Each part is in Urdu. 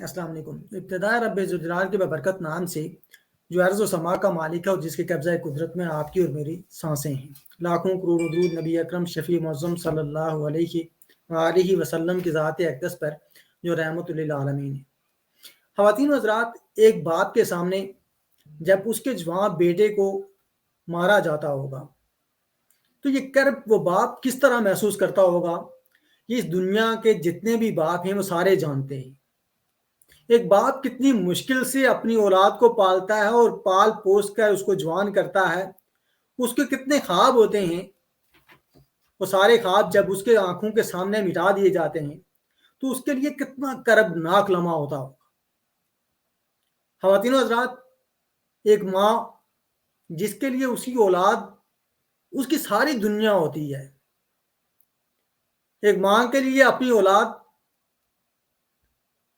السلام علیکم. ابتدا رب ذوالجلال کے ببرکت نام سے جو عرض و سما کا مالک ہے اور جس کے قبضہ قدرت میں آپ کی اور میری سانسیں ہیں. لاکھوں کروڑ درود نبی اکرم شفیع معظم صلی اللہ علیہ وآلہ وسلم کی ذات اقدس پر جو رحمت للعالمین ہے. خواتین و حضرات، ایک باپ کے سامنے جب اس کے جوان بیٹے کو مارا جاتا ہوگا تو یہ کرب وہ باپ کس طرح محسوس کرتا ہوگا، یہ اس دنیا کے جتنے بھی باپ ہیں وہ سارے جانتے ہیں. ایک باپ کتنی مشکل سے اپنی اولاد کو پالتا ہے اور پال پوس کر اس کو جوان کرتا ہے. اس کے کتنے خواب ہوتے ہیں، وہ سارے خواب جب اس کے آنکھوں کے سامنے مٹا دیے جاتے ہیں تو اس کے لیے کتنا کربناک لمحہ ہوتا ہوگا. خواتین و حضرات، ایک ماں جس کے لیے اس کی اولاد اس کی ساری دنیا ہوتی ہے، ایک ماں کے لیے اپنی اولاد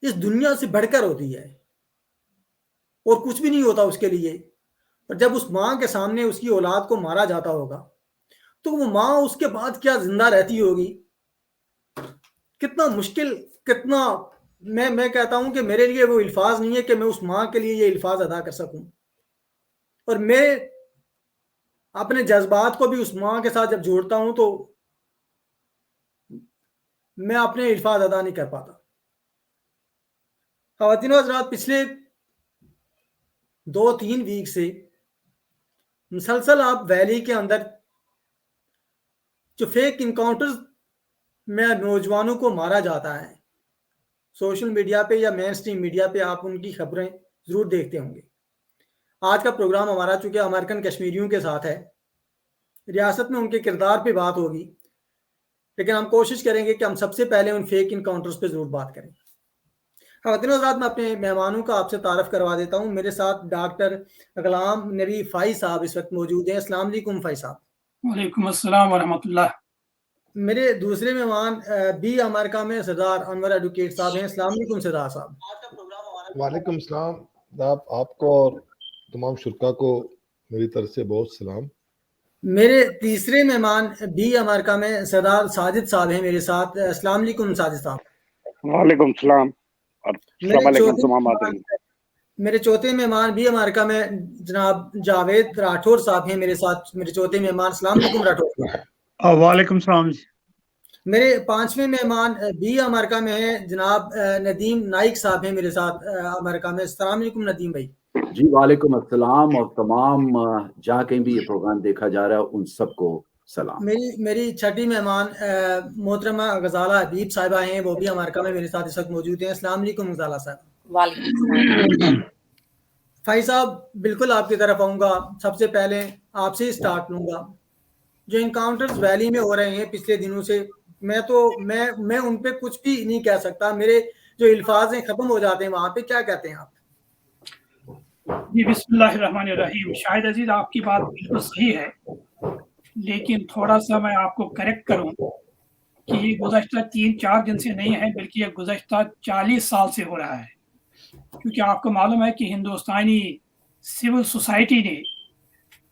اس دنیا سے بڑھ کر ہوتی ہے اور کچھ بھی نہیں ہوتا اس کے لیے. اور جب اس ماں کے سامنے اس کی اولاد کو مارا جاتا ہوگا تو وہ ماں اس کے بعد کیا زندہ رہتی ہوگی. کتنا مشکل، کتنا میں کہتا ہوں کہ میرے لیے وہ الفاظ نہیں ہے کہ میں اس ماں کے لیے یہ الفاظ ادا کر سکوں. اور میں اپنے جذبات کو بھی اس ماں کے ساتھ جب جوڑتا ہوں تو میں اپنے الفاظ ادا نہیں کر پاتا. خواتین و حضرات، پچھلے 2-3 ویک سے مسلسل آپ ویلی کے اندر جو فیک انکاؤنٹرز میں نوجوانوں کو مارا جاتا ہے، سوشل میڈیا پہ یا مین اسٹریم میڈیا پہ آپ ان کی خبریں ضرور دیکھتے ہوں گے. آج کا پروگرام ہمارا چونکہ امریکن کشمیریوں کے ساتھ ہے، ریاست میں ان کے کردار پہ بات ہوگی، لیکن ہم کوشش کریں گے کہ ہم سب سے پہلے ان فیک انکاؤنٹرز پہ ضرور بات کریں. خواتین و حضرات، میں اپنے مہمانوں کا آپ سے تعارف کروا دیتا ہوں. میرے ساتھ ڈاکٹر غلام نبی فائز صاحب اس وقت موجود ہیں. السلام علیکم فائز صاحب. وعلیکم السلام ورحمۃ اللہ. میرے دوسرے مہمان بی امریکہ میں سردار انور ایڈوکیٹ صاحب ہیں. السلام علیکم سردار صاحب. وعلیکم السلام. آپ کو اور تمام شرکا کو میری طرف سے بہت سلام. میرے تیسرے مہمان بی امریکہ میں سردار ساجد صاحب ہیں میرے ساتھ. السلام علیکم ساجد صاحب. وعلیکم السلام اور السلام علیکم تمام آدمی. میرے چوتھے مہمان بھی امریکہ میں جناب جاوید راٹھور صاحب ہیں میرے ساتھ. میرے چوتھے مہمان. السلام علیکم راٹھور صاحب. وعلیکم السلام. میرے پانچویں مہمان بھی امریکہ میں ہیں جناب ندیم نائک صاحب ہیں میرے ساتھ امریکہ میں. السلام علیکم ندیم بھائی. جی وعلیکم السلام، اور تمام جہاں کہیں بھی یہ پروگرام دیکھا جا رہا ہے ان سب کو سلام. میری چھٹی مہمان محترمہ غزالہ حبیب صاحبہ ہیں، وہ بھی امریکہ میں میرے ساتھ اس وقت موجود ہیں. السلام علیکم غزالہ صاحب. وعلیکم السلام. فائز صاحب، بالکل آپ کی طرف آؤں گا. سب سے پہلے آپ سے اسٹارٹ لوں گا. جو انکاؤنٹرز ویلی میں ہو رہے ہیں پچھلے دنوں سے، میں ان پہ کچھ بھی نہیں کہہ سکتا. میرے جو الفاظ ہیں ختم ہو جاتے ہیں وہاں پہ. کیا کہتے ہیں آپ؟ جی بسم اللہ الرحمن الرحیم. شاہد عزیز، آپ کی بات بالکل صحیح ہے، لیکن تھوڑا سا میں آپ کو کریکٹ کروں کہ یہ گزشتہ 3-4 دن سے نہیں ہے، بلکہ یہ گزشتہ 40 سال سے ہو رہا ہے. کیونکہ آپ کو معلوم ہے کہ ہندوستانی سول سوسائٹی نے،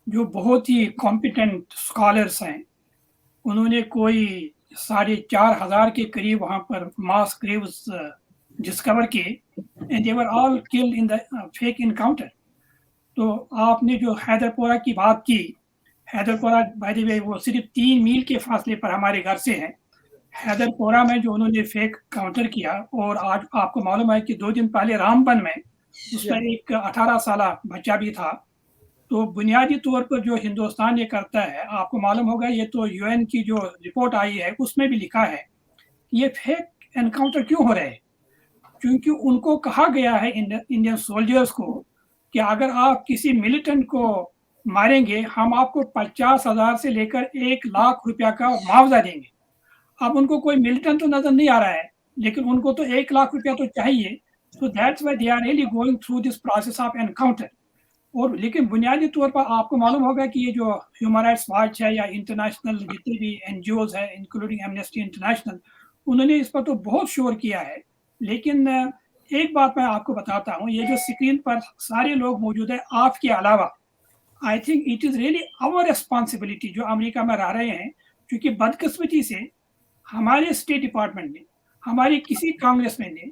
جو بہت ہی کمپیٹنٹ اسکالرس ہیں، انہوں نے کوئی 4,500 کے قریب وہاں پر ماس گریوز ڈسکور کیے، and they were all killed in the fake encounter. تو آپ نے جو حیدر پورہ کی بات کی، حیدر پورہ بائی دی وے وہ صرف 3 میل کے فاصلے پر ہمارے گھر سے ہے. حیدر پورہ میں جو انہوں نے فیک کاؤنٹر کیا، اور آج آپ کو معلوم ہے کہ 2 دن پہلے رام بن میں اس میں ایک 18 سالہ بچہ بھی تھا. تو بنیادی طور پر جو ہندوستان یہ کرتا ہے، آپ کو معلوم ہوگا، یہ تو UN کی جو رپورٹ آئی ہے اس میں بھی لکھا ہے یہ فیک انکاؤنٹر کیوں ہو رہے ہیں. کیونکہ ان کو کہا گیا ہے انڈین سولجرز کو کہ اگر آپ کسی ملیٹنٹ کو ماریں گے ہم آپ کو 50,000 سے لے کر 1,00,000 روپیہ کا معاوضہ دیں گے. اب ان کو کوئی ملیٹنٹ تو نظر نہیں آ رہا ہے، لیکن ان کو تو 1,00,000 روپیہ تو چاہیے. So that's why they are really going through this process of encounter. اور لیکن بنیادی طور پر آپ کو معلوم ہوگا کہ یہ جو ہیومن رائٹس واچ ہے یا انٹرنیشنل جتنے بھی NGOs ہیں انکلوڈنگ ایمنسٹی انٹرنیشنل، انہوں نے اس پر تو بہت شور کیا ہے. لیکن ایک بات میں آپ کو بتاتا ہوں، یہ جو اسکرین پر سارے لوگ موجود ہیں آپ کے علاوہ، I think it is really our responsibility جو امریکہ میں رہ رہے ہیں. کیونکہ بدقسمتی سے ہمارے اسٹیٹ ڈپارٹمنٹ نے، ہماری کسی کانگریس مین نے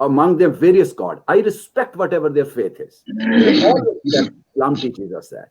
among their various God. I respect whatever their faith is. Islam teaches us that.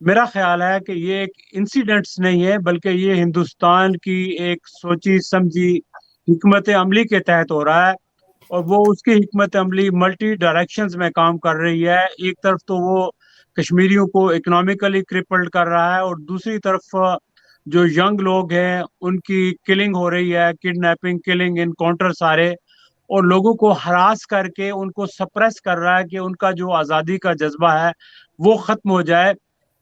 میرا خیال ہے کہ یہ ایک انسیڈنٹس نہیں ہے بلکہ یہ ہندوستان کی ایک سوچی سمجھی حکمت عملی کے تحت ہو رہا ہے، اور وہ اس کی حکمت عملی ملٹی ڈائریکشنز میں کام کر رہی ہے۔ ایک طرف تو وہ کشمیریوں کو اکنامکلی کرپلڈ کر رہا ہے، اور دوسری طرف جو ینگ لوگ ہیں ان کی کلنگ ہو رہی ہے، کڈنیپنگ، کلنگ، انکاؤنٹر سارے، اور لوگوں کو ہراس کر کے ان کو سپریس کر رہا ہے کہ ان کا جو آزادی کا جذبہ ہے وہ ختم ہو جائے۔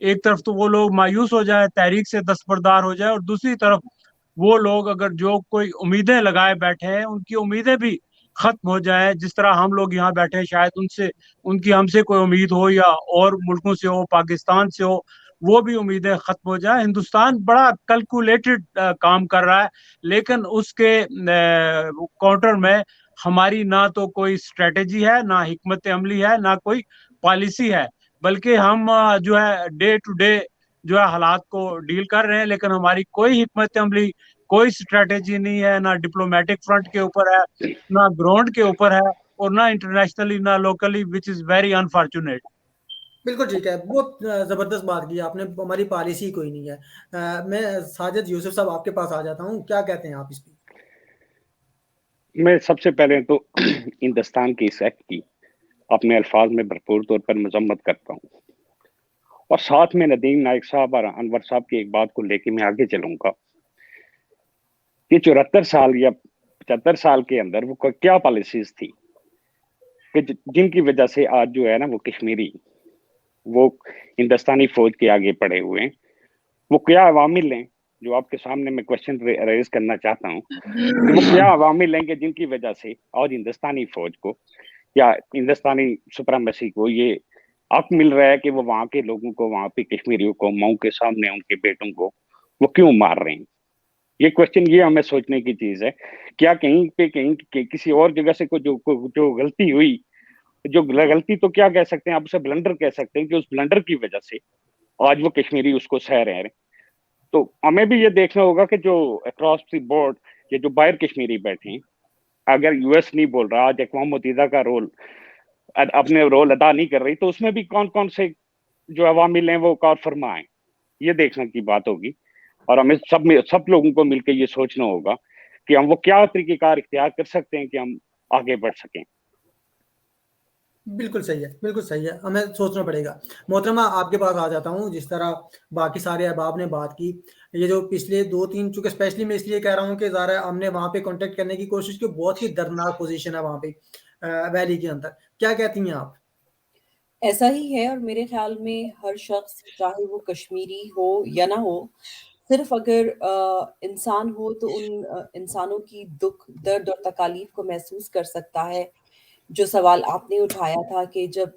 ایک طرف تو وہ لوگ مایوس ہو جائے، تحریک سے دستبردار ہو جائے، اور دوسری طرف وہ لوگ اگر جو کوئی امیدیں لگائے بیٹھے ہیں ان کی امیدیں بھی ختم ہو جائے۔ جس طرح ہم لوگ یہاں بیٹھے ہیں، شاید ان کی ہم سے کوئی امید ہو، یا اور ملکوں سے ہو، پاکستان سے ہو، وہ بھی امیدیں ختم ہو جائیں۔ ہندوستان بڑا کیلکولیٹڈ کام کر رہا ہے، لیکن اس کے کاؤنٹر میں ہماری نہ تو کوئی اسٹریٹجی ہے، نہ حکمت عملی ہے، نہ کوئی پالیسی ہے، بلکہ ہم جو ہے ڈے ٹو ڈے جو ہے حالات کو ڈیل کر رہے ہیں، لیکن ہماری کوئی حکمت عملی، کوئی اسٹریٹجی نہیں ہے، نہ ڈپلومیٹک فرنٹ کے اوپر ہے، نہ گراؤنڈ کے اوپر ہے، اور نہ انٹرنیشنلی، نہ locally, which is very unfortunate. بالکل ٹھیک ہے، بہت زبردست بات کی آپ نے، ہماری پالیسی کوئی نہیں ہے۔ میں ساجد یوسف صاحب آپ کے پاس آ جاتا ہوں، کیا کہتے ہیں آپ اس پہ؟ میں سب سے پہلے تو ہندوستان کی اس ایکٹ کی اپنے الفاظ میں بھرپور طور پر مذمت کرتا ہوں، اور ساتھ میں ندیم نائک صاحب اور انور صاحب کی ایک بات کو لے کے میں آگے چلوں گا کہ 74 سال یا 75 سال کے اندر وہ کیا پالیسیز تھی کہ جن کی وجہ سے آج جو ہے نا وہ کشمیری وہ ہندوستانی فوج کے آگے پڑے ہوئے ہیں۔ وہ کیا عوامل ہیں جو آپ کے سامنے میں کوشچن ریز کرنا چاہتا ہوں کہ وہ کیا عوامل ہیں کہ جن کی وجہ سے آج ہندوستانی فوج کو یا ہندوستانی سپریمیسی کو یہ حق مل رہا ہے کہ وہ وہاں کے لوگوں کو، وہاں پہ کشمیریوں کو، مئو کے سامنے ان کے بیٹوں کو وہ کیوں مار رہے ہیں؟ یہ کوشچن یہ ہمیں سوچنے کی چیز ہے۔ کیا کہیں پہ کسی اور جگہ سے جو غلطی ہوئی، جو غلطی تو کیا کہہ سکتے ہیں، آپ اسے بلنڈر کہہ سکتے ہیں، کہ اس بلنڈر کی وجہ سے آج وہ کشمیری اس کو سہ رہے ہیں۔ تو ہمیں بھی یہ دیکھنا ہوگا کہ جو اکراس دی بورڈ یہ جو باہر کشمیری بیٹھے ہیں، اگر یو ایس نہیں بول رہا، آج اقوام متحدہ کا اپنے رول ادا نہیں کر رہی، تو اس میں بھی کون کون سے جو عوامل ہیں وہ کار فرما ہیں، یہ دیکھنے کی بات ہوگی۔ اور ہمیں سب لوگوں کو مل کے یہ سوچنا ہوگا کہ ہم وہ کیا طریقہ کار اختیار کر سکتے ہیں کہ ہم آگے بڑھ سکیں۔ بالکل صحیح ہے، بالکل صحیح ہے، ہمیں سوچنا پڑے گا۔ محترمہ آپ کے پاس آ جاتا ہوں، جس طرح باقی سارے احباب نے بات کی، یہ جو پچھلے 2-3، چونکہ اسپیشلی میں اس لیے کہہ رہا ہوں کہ ظاہر ہم نے وہاں پہ کانٹیکٹ کرنے کی کوشش کی، بہت ہی دردناک پوزیشن ہے وہاں پہ ویلی کے اندر، کیا کہتی ہیں آپ؟ ایسا ہی ہے، اور میرے خیال میں ہر شخص چاہے وہ کشمیری ہو یا نہ ہو، صرف اگر انسان ہو تو ان انسانوں کی دکھ، درد اور تکالیف کو محسوس کر سکتا ہے۔ جو سوال آپ نے اٹھایا تھا کہ جب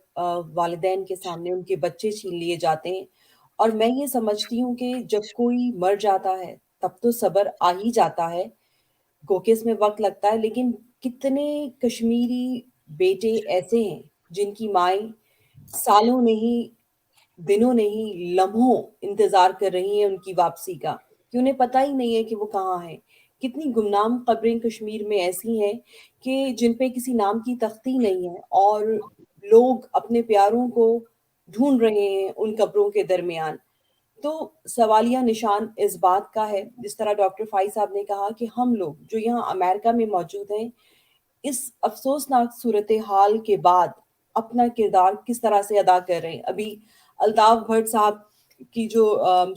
والدین کے سامنے ان کے بچے چھین لیے جاتے ہیں، اور میں یہ سمجھتی ہوں کہ جب کوئی مر جاتا ہے تب تو صبر آ ہی جاتا ہے، گوکے اس میں وقت لگتا ہے، لیکن کتنے کشمیری بیٹے ایسے ہیں جن کی مائیں سالوں نہیں، دنوں نہیں، لمحوں انتظار کر رہی ہیں ان کی واپسی کا، کہ انہیں پتہ ہی نہیں ہے کہ وہ کہاں ہیں۔ کتنی گمنام قبریں کشمیر میں ایسی ہیں کہ جن پہ کسی نام کی تختی نہیں ہے، اور لوگ اپنے پیاروں کو ڈھونڈ رہے ہیں ان قبروں کے درمیان۔ تو سوالیہ نشان اس بات کا ہے، جس طرح ڈاکٹر فائز صاحب نے کہا، کہ ہم لوگ جو یہاں امریکہ میں موجود ہیں، اس افسوسناک صورتحال کے بعد اپنا کردار کس طرح سے ادا کر رہے ہیں۔ ابھی الطاف بھٹ صاحب کی جو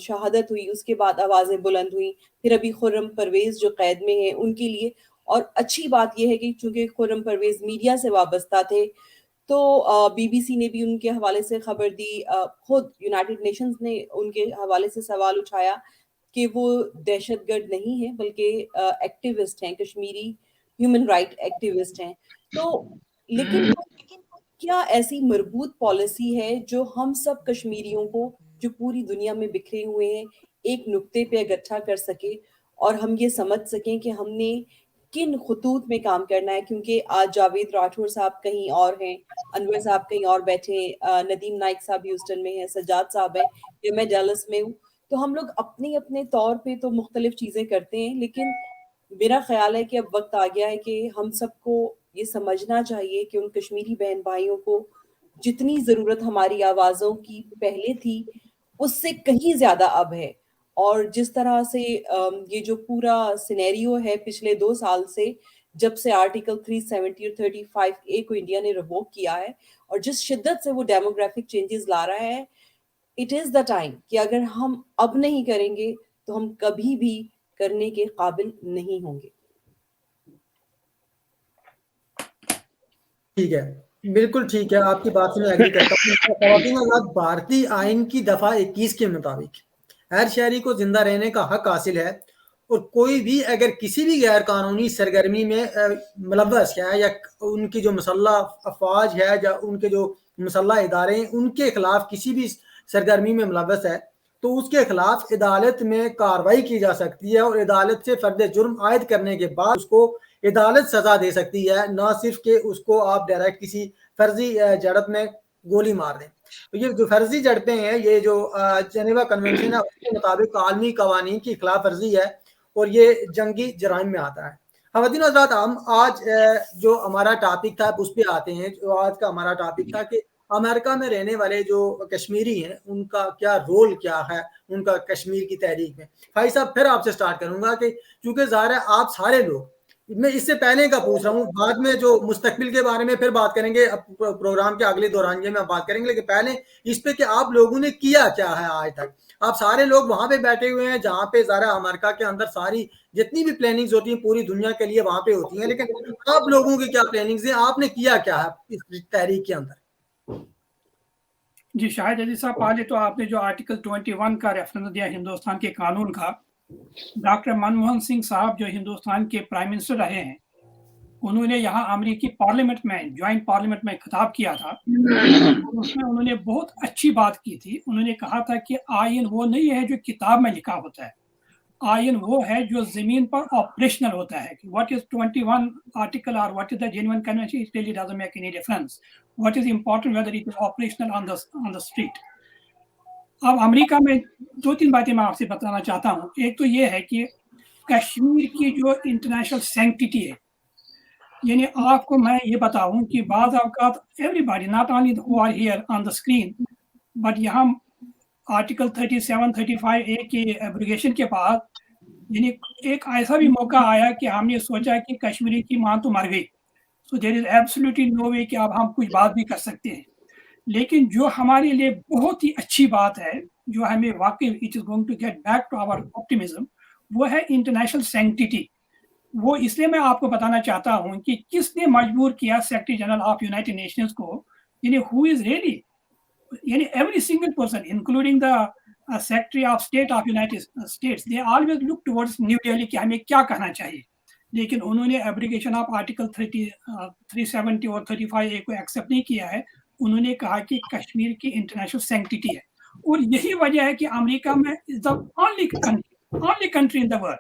شہادت ہوئی، اس کے بعد آوازیں بلند ہوئیں، پھر ابھی خرم پرویز جو قید میں ہیں ان کے لیے، اور اچھی بات یہ ہے کہ چونکہ خرم پرویز میڈیا سے وابستہ تھے، تو بی بی سی نے بھی ان کے حوالے سے خبر دی، خود یونائٹڈ نیشنز نے ان کے حوالے سے سوال اٹھایا کہ وہ دہشت گرد نہیں ہیں بلکہ ایکٹیوسٹ ہیں، کشمیری ہیومن رائٹ ایکٹیوسٹ ہیں۔ تو لیکن کیا ایسی مربوط پالیسی ہے جو ہم سب کشمیریوں کو، جو پوری دنیا میں بکھرے ہوئے ہیں، ایک نقطے پہ اکٹھا کر سکے، اور ہم یہ سمجھ سکیں کہ ہم نے کن خطوط میں کام کرنا ہے؟ کیونکہ آج جاوید راٹھور صاحب کہیں اور ہیں، انور صاحب کہیں اور بیٹھے ہیں، ندیم نائک صاحب ہیوسٹن میں ہیں، سجاد صاحب ہیں، یا میں ڈیلس میں ہوں۔ تو ہم لوگ اپنے اپنے طور پہ تو مختلف چیزیں کرتے ہیں، لیکن میرا خیال ہے کہ اب وقت آ گیا ہے کہ ہم سب کو یہ سمجھنا چاہیے کہ ان کشمیری بہن بھائیوں کو جتنی ضرورت ہماری آوازوں کی پہلے تھی، اس سے کہیں زیادہ اب ہے. اور جس طرح سے یہ جو پورا سینیریو ہے پچھلے 2 سال سے جب سے آرٹیکل 370 اور 35A کو انڈیا نے ریووک کیا ہے اور جس شدت سے وہ ڈیموگرافک چینجز لا رہا ہے, اٹ از دا ٹائم کہ اگر ہم اب نہیں کریں گے تو ہم کبھی بھی کرنے کے قابل نہیں ہوں گے. ٹھیک ہے, بالکل ٹھیک ہے, آپ کی بات سے میں ایگری کرتا ہوں. خواتین حضرات, بھارتی آئین کی دفعہ 21 کے مطابق ہر شہری کو زندہ رہنے کا حق حاصل ہے, اور کوئی بھی اگر کسی بھی غیر قانونی سرگرمی میں ملوث ہے یا ان کی جو مسلح افواج ہے یا ان کے جو مسلح ادارے ہیں ان کے خلاف کسی بھی سرگرمی میں ملوث ہے تو اس کے خلاف عدالت میں کارروائی کی جا سکتی ہے, اور عدالت سے فرد جرم عائد کرنے کے بعد اس کو عدالت سزا دے سکتی ہے, نہ صرف کہ اس کو آپ ڈائریکٹ کسی فرضی جھڑپ میں گولی مار دیں. تو یہ جو فرضی جھڑپیں ہیں, یہ جو جنیوا کنونشن ہے اس کے مطابق عالمی قوانین کی خلاف ورزی ہے اور یہ جنگی جرائم میں آتا ہے. خواتین حضرات, ہم آج جو ہمارا ٹاپک تھا اس پہ آتے ہیں. جو آج کا ہمارا ٹاپک تھا کہ امریکہ میں رہنے والے جو کشمیری ہیں ان کا کیا رول کیا ہے ان کا کشمیر کی تحریک میں. بھائی صاحب, پھر آپ سے سٹارٹ کروں گا کہ چونکہ ظاہر ہے آپ سارے لوگ, میں اس سے پہلے کا پوچھ رہا ہوں, بعد میں جو مستقبل کے بارے میں پھر بات کریں گے پروگرام کے اگلے دورانیے میں بات کریں گے, لیکن پہلے اس پہ کہ آپ لوگوں نے کیا کیا ہے آج تک. آپ سارے لوگ وہاں پہ بیٹھے ہوئے ہیں جہاں پہ ذرا امریکہ کے اندر ساری جتنی بھی پلاننگز ہوتی ہیں پوری دنیا کے لیے وہاں پہ ہوتی ہیں, لیکن آپ لوگوں کی کیا پلاننگز ہیں, آپ نے کیا کیا ہے اس تحریک کے اندر؟ جی شاہد عزیز صاحب, پہلے تو آپ نے جو آرٹیکل 21 کا ریفرنس دیا ہندوستان کے قانون کا, ڈاکٹر منموہن سنگھ صاحب جو ہندوستان کے پرائم منسٹر رہے ہیں, انہوں نے یہاں امریکی پارلیمنٹ میں جوائنٹ پارلیمنٹ میں خطاب کیا تھا. اس میں انہوں نے بہت اچھی بات کی تھی. انہوں نے کہا تھا کہ آئین وہ نہیں ہے جو کتاب میں لکھا ہوتا ہے, آئین وہ ہے جو زمین پر آپریشنل ہوتا ہے. واٹ از 21 آرٹیکل اور what is the genuine convention, it really doesn't make any difference. What is important whether it is operational on the street. اب امریکہ میں 2-3 باتیں میں آپ سے بتانا چاہتا ہوں. ایک تو یہ ہے کہ کشمیر کی جو انٹرنیشنل سینکٹیٹی ہے, یعنی آپ کو میں یہ بتاؤں کہ بعض اوقات everybody not only who are here on the screen but یہاں آرٹیکل 37-35A کے ایبروگیشن کے بعد یعنی ایک ایسا بھی موقع آیا کہ ہم نے سوچا کہ کشمیری کی ماں تو مر گئی, سو دیر از ایبسلیوٹلی نو وے کہ اب ہم کچھ بات بھی کر سکتے ہیں. لیکن جو ہمارے لیے بہت ہی اچھی بات ہے, جو ہمیں واقعی it is going to get back to our optimism, وہ ہے انٹرنیشنل سینکٹیٹی. وہ اس لیے میں آپ کو بتانا چاہتا ہوں کہ کس نے مجبور کیا secretary general of United Nations کو, یعنی ہو از ریلی, یعنی every single person including the secretary of state of United States, they always look towards New Delhi کہ ہمیں کیا کہنا چاہیے. لیکن انہوں نے ایبریگیشن آف آرٹیکل 370 اور 35A کو ایکسیپٹ نہیں کیا ہے. انہوں نے کہا کہ کشمیر کی انٹرنیشنل سینکٹیٹی ہے, اور یہی وجہ ہے کہ امریکہ میں is the only country in the world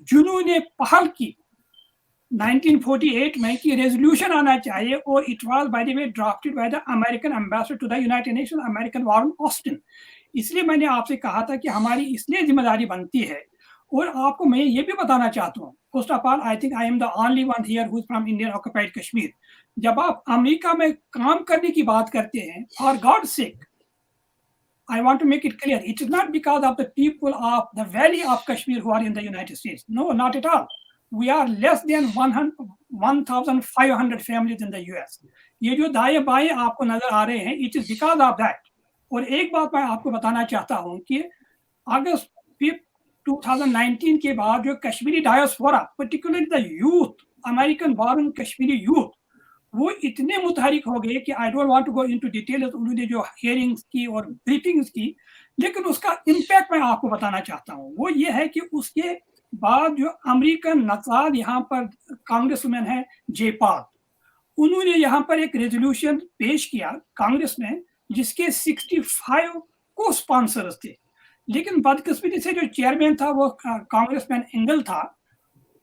جنہوں نے پہل کی 1948 میں کہ ریزولوشن آنا چاہیے, اور it was by the way drafted by the American ambassador to the United Nation, American Warren Austin. اس لیے میں نے آپ سے کہا تھا کہ ہماری اس لیے ذمہ داری بنتی ہے. اور آپ کو میں یہ بھی بتانا چاہتا ہوں, first of all I think I am the only one here who is from Indian occupied Kashmir. جب آپ امریکہ میں کام کرنے کی بات کرتے ہیں, for God sake I want to make it clear, it is not because of the people of the valley of Kashmir who are in the United States. No, not at all. We are less than 1,500 families in the US. یہ جو دائیں بائیں آپ کو نظر آ رہے ہیں, it is because of that. اور ایک بات میں آپ کو بتانا چاہتا ہوں کہ اگست 5 2019 کے بعد جو Kashmiri diaspora, particularly the youth, American born Kashmiri youth, وہ اتنے متحرک ہو گئے کہ I don't want to go into detail. انہوں نے جو ہیئرنگز کی اور بریفنگز کی, لیکن اس کا امپیکٹ میں آپ کو بتانا چاہتا ہوں. وہ یہ ہے کہ اس کے بعد جو امریکن نژاد یہاں پر کانگریس مین ہے جے پال, انہوں نے یہاں پر ایک ریزولوشن پیش کیا کانگریس میں جس کے 65 کو اسپانسرز تھے. لیکن بدقسمتی سے جو چیئرمین تھا وہ کانگریس مین انگل تھا,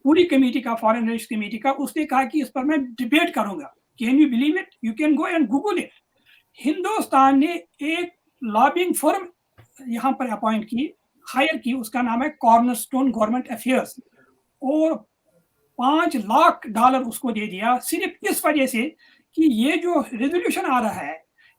پوری کمیٹی کا, فارن ریلیشن کمیٹی کا. اس نے کہا کہ اس پر میں ڈیبیٹ کروں گا. Can you believe it? You can go and Google it. Hindustan نے ایک لابنگ فرم یہاں پر اپوائنٹ کی, ہائر کی, اس کا نام ہے کارنر سٹون گورنمنٹ افیئرس, اور $5 لاکھ اس کو دے دیا, صرف اس وجہ سے کہ یہ جو ریزولوشن آ رہا ہے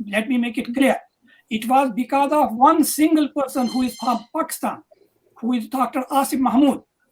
Let me make it clear. It was because of one single person who is from Pakistan, who is Dr. Asif Mahmood.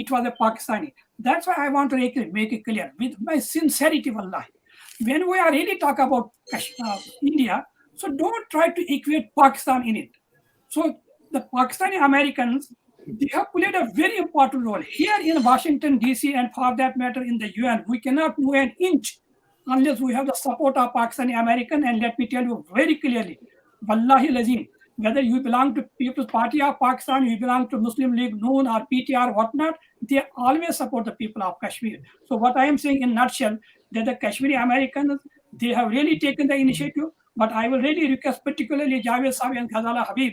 it was a Pakistani. That's why I want to make it clear with my sincerity, wallahi. When we are really talk about India, so don't try to equate Pakistan in it. So the Pakistani Americans, they have played a very important role here in Washington DC, and for that matter in the UN. We cannot move an inch unless we have the support of Pakistani American. And let me tell you very clearly, wallahi lazim, whether you belong to People's Party of Pakistan, you belong to Muslim League Noon or PTR, whatnot, they always support the people of Kashmir. So what I am saying in nutshell, that the Kashmiri Americans, they have really taken the initiative, but I will really request particularly Javed Sahib and Ghazala Habib,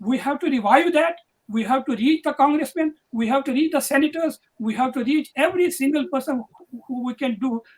we have to revive that. We have to reach the congressmen, we have to reach the senators, we have to reach every single person who we can do,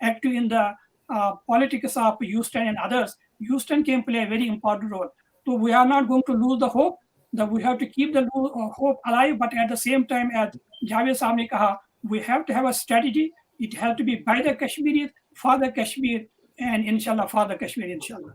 active in the politics of Houston and others. Houston can play a very important role. So we are not going to lose the hope, that we have to keep the hope alive, but at the same time, as Javed Sahab ne kaha, we have to have a strategy. It has to be by the Kashmiris, for the Kashmir, and inshallah for the Kashmir, inshallah.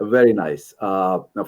Very nice.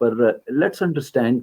but let's understand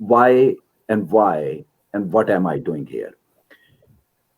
why and what am I doing here.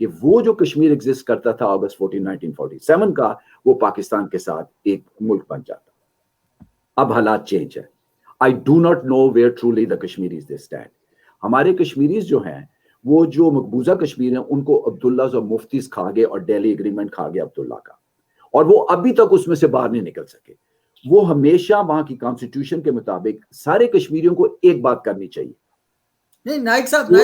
کہ وہ جو کشمیر ایگزسٹ کرتا تھا اگست 14 1947 کا, وہ پاکستان کے ساتھ ایک ملک بن جاتا. اب حالات چینج ہے. I do not know where truly the Kashmiris they stand. ہمارے کشمیریز جو ہیں, وہ جو مقبوضہ کشمیر ہیں, ان کو عبداللہ اور مفتیز کھا گئے اور ڈیلی ایگریمنٹ کھا گیا عبداللہ کا, اور وہ ابھی تک اس میں سے باہر نہیں نکل سکے. وہ ہمیشہ وہاں کی کانسٹیٹیوشن کے مطابق سارے کشمیریوں کو ایک بات کرنی چاہیے. نہیں نائک صاحب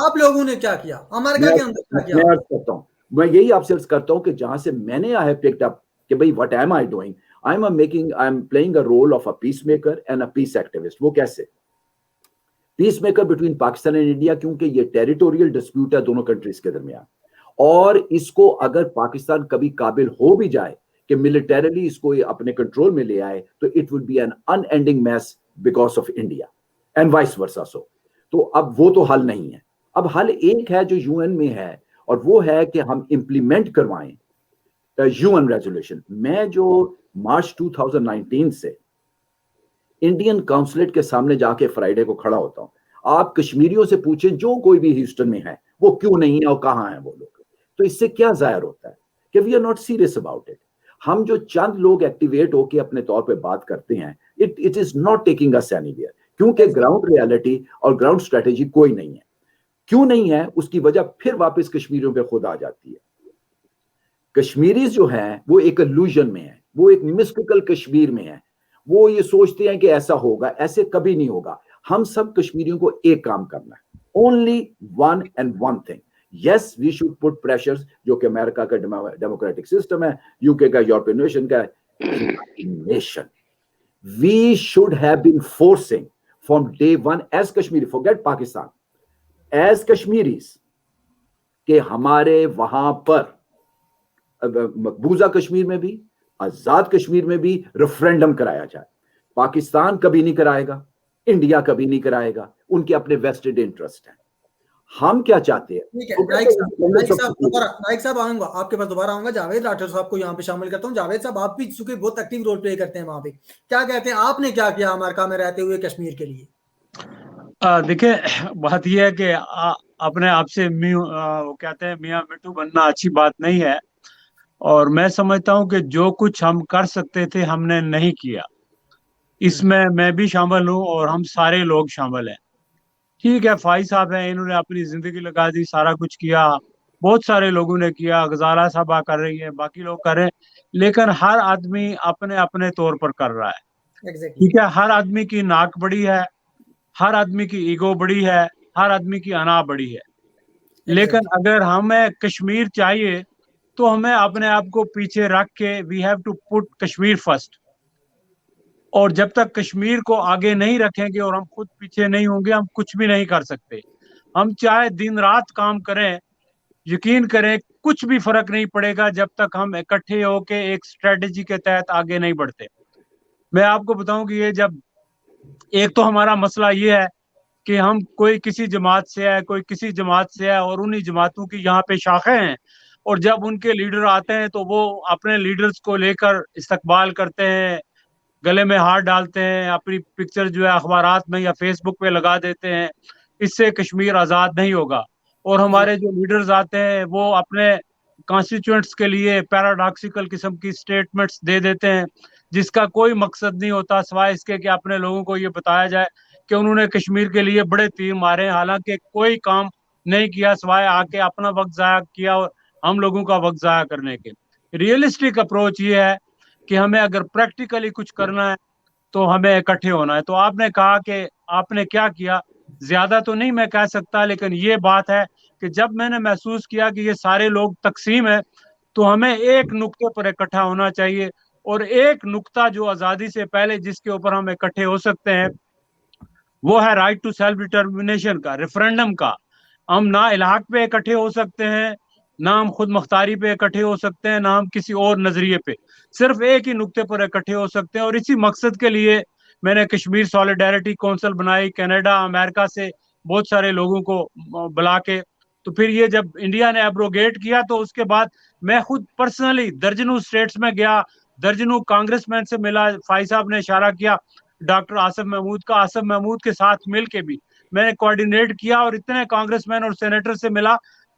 آپ لوگوں نے کیا کیا, ہمارے میں عرض کرتا ہوں, میں یہی آپ سے عرض کرتا ہوں کہ جہاں سے میں نے I have picked up کہ بھئی what am I doing, I'm playing a role of a peacemaker and a peace activist. وہ کیسے peace maker between Pakistan and India, کیونکہ یہ ٹیریٹوریل ڈسپیوٹ ہے دونوں کنٹریز کے درمیان, اور اس کو اگر پاکستان کبھی قابل ہو بھی جائے کہ ملٹریلی اس کو اپنے کنٹرول میں لے آئے, تو it will be an unending mess because of India and vice versa. So تو اب وہ تو حل نہیں ہے. اب حل ایک ہے جو UN میں ہے, اور وہ ہے کہ ہم امپلیمنٹ کروائیں UN ریزولوشن. میں جو مارچ 2019 سے انڈین کونسلیٹ کے سامنے جا کے فرائیڈے کو کھڑا ہوتا ہوں, آپ کشمیریوں سے پوچھیں جو کوئی بھی ہیوسٹن میں ہے وہ کیوں نہیں ہے اور کہاں ہیں وہ لوگ, تو اس سے کیا ظاہر ہوتا ہے کہ we are not serious about it. ہم جو چند لوگ ایکٹیویٹ ہو کے اپنے طور پہ بات کرتے ہیں, it is not taking us anywhere, کیونکہ گراؤنڈ ریالٹی اور گراؤنڈ اسٹریٹجی کوئی نہیں ہے. کیوں نہیں ہے, اس کی وجہ پھر واپس کشمیریوں پہ خود آ جاتی ہے. کشمیریز جو ہیں وہ ایک الوژن میں ہیں, وہ ایک مسٹیکل کشمیر میں ہیں. وہ یہ سوچتے ہیں کہ ایسا ہوگا, ایسے کبھی نہیں ہوگا. ہم سب کشمیریوں کو ایک کام کرنا ہے, only one and one thing. Yes, we should put pressures, جو کہ امریکہ کا ڈیموکریٹک سسٹم ہے, UK کا, یورپین نیشن کا nation. We should have been forcing from day one as Kashmiri, forget Pakistan, as Kashmiris, کہ ہمارے وہاں پر مقبوضہ کشمیر میں بھی, آزاد کشمیر میں بھی ریفرینڈم کرایا جائے. پاکستان کبھی نہیں کرائے گا, انڈیا کبھی نہیں کرائے گا, ان کے اپنے ویسٹڈ انٹرسٹ ہیں. ہم کیا چاہتے ہیں؟ نائک صاحب آؤں گا آپ کے پاس, دوبارہ آؤں گا. جاوید راٹھور صاحب کو یہاں پہ شامل کرتا ہوں. جاوید صاحب آپ بھی چونکہ بہت ایکٹیو رول پلے کرتے ہیں وہاں پہ, کیا کہتے ہیں, آپ نے کیا کیا امریکہ میں رہتے ہوئے کشمیر کے لیے؟ دیکھیں, بات یہ ہے کہ اپنے آپ سے وہ کہتے ہیں میاں مٹھو بننا اچھی بات نہیں ہے, اور میں سمجھتا ہوں کہ جو کچھ ہم کر سکتے تھے ہم نے نہیں کیا. اس میں بھی شامل ہوں اور ہم سارے لوگ شامل ہیں. ٹھیک ہے, فائز صاحب ہیں, انہوں نے اپنی زندگی لگا دی, سارا کچھ کیا, بہت سارے لوگوں نے کیا, غزالہ صاحبہ کر رہی ہے, باقی لوگ کر رہے ہیں, لیکن ہر آدمی اپنے اپنے طور پر کر رہا ہے. ٹھیک ہے, ہر آدمی کی ناک بڑی ہے, ہر آدمی کی ایگو بڑی ہے, ہر آدمی کی انا بڑی ہے. لیکن اگر ہمیں کشمیر چاہیے تو ہمیں اپنے آپ کو پیچھے رکھ کے we have to put Kashmir first. اور جب تک کشمیر کو آگے نہیں رکھیں گے اور ہم خود پیچھے نہیں ہوں گے, ہم کچھ بھی نہیں کر سکتے. ہم چاہے دن رات کام کریں, یقین کریں کچھ بھی فرق نہیں پڑے گا جب تک ہم اکٹھے ہو کے ایک اسٹریٹجی کے تحت آگے نہیں بڑھتے. میں آپ کو بتاؤں کہ یہ جب ایک تو ہمارا مسئلہ یہ ہے کہ ہم کوئی کسی جماعت سے ہے, کوئی کسی جماعت سے ہے, اور انہی جماعتوں کی یہاں پہ شاخیں ہیں, اور جب ان کے لیڈر آتے ہیں تو وہ اپنے لیڈرز کو لے کر استقبال کرتے ہیں, گلے میں ہاتھ ڈالتے ہیں, اپنی پکچر جو ہے اخبارات میں یا فیس بک پہ لگا دیتے ہیں. اس سے کشمیر آزاد نہیں ہوگا. اور ہمارے جو لیڈرز آتے ہیں وہ اپنے کانسٹیچوئنٹس کے لیے پیراڈاکسیکل قسم کی سٹیٹمنٹس دے دیتے ہیں, جس کا کوئی مقصد نہیں ہوتا سوائے اس کے کہ اپنے لوگوں کو یہ بتایا جائے کہ انہوں نے کشمیر کے لیے بڑے تیر مارے, حالانکہ کوئی کام نہیں کیا سوائے آ کے اپنا وقت ضائع کیا اور ہم لوگوں کا وقت ضائع کرنے کے. ریئلسٹک اپروچ یہ ہے کہ ہمیں اگر پریکٹیکلی کچھ کرنا ہے تو ہمیں اکٹھے ہونا ہے. تو آپ نے کہا کہ آپ نے کیا کیا, زیادہ تو نہیں میں کہہ سکتا, لیکن یہ بات ہے کہ جب میں نے محسوس کیا کہ یہ سارے لوگ تقسیم ہیں تو ہمیں ایک نقطے پر اکٹھا ہونا چاہیے. اور ایک نقطہ جو آزادی سے پہلے جس کے اوپر ہم اکٹھے ہو سکتے ہیں وہ ہے رائٹ ٹو سیلف ڈٹرمنیشن کا, ریفرینڈم کا. ہم نہ الحاق پہ اکٹھے ہو سکتے ہیں, نہ ہم خود مختاری پہ اکٹھے ہو سکتے ہیں, نہ ہم کسی اور نظریے پہ, صرف ایک ہی نقطے پر اکٹھے ہو سکتے ہیں. اور اسی مقصد کے لیے میں نے کشمیر سالیڈیرٹی کونسل بنائی, کینیڈا امریکہ سے بہت سارے لوگوں کو بلا کے. تو پھر یہ جب انڈیا نے ایبروگیٹ کیا تو اس کے بعد میں خود پرسنلی درجنوں اسٹیٹس میں گیا, درجنوں کانگریس مین سے ملا. فائز صاحب نے اشارہ کیا ڈاکٹر آصف محمود کا, آصف محمود کے ساتھ مل کے بھی میں نے کوارڈینیٹ کیا اور اتنے کانگریس مین اور سینیٹر سے ملا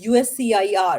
USCIR,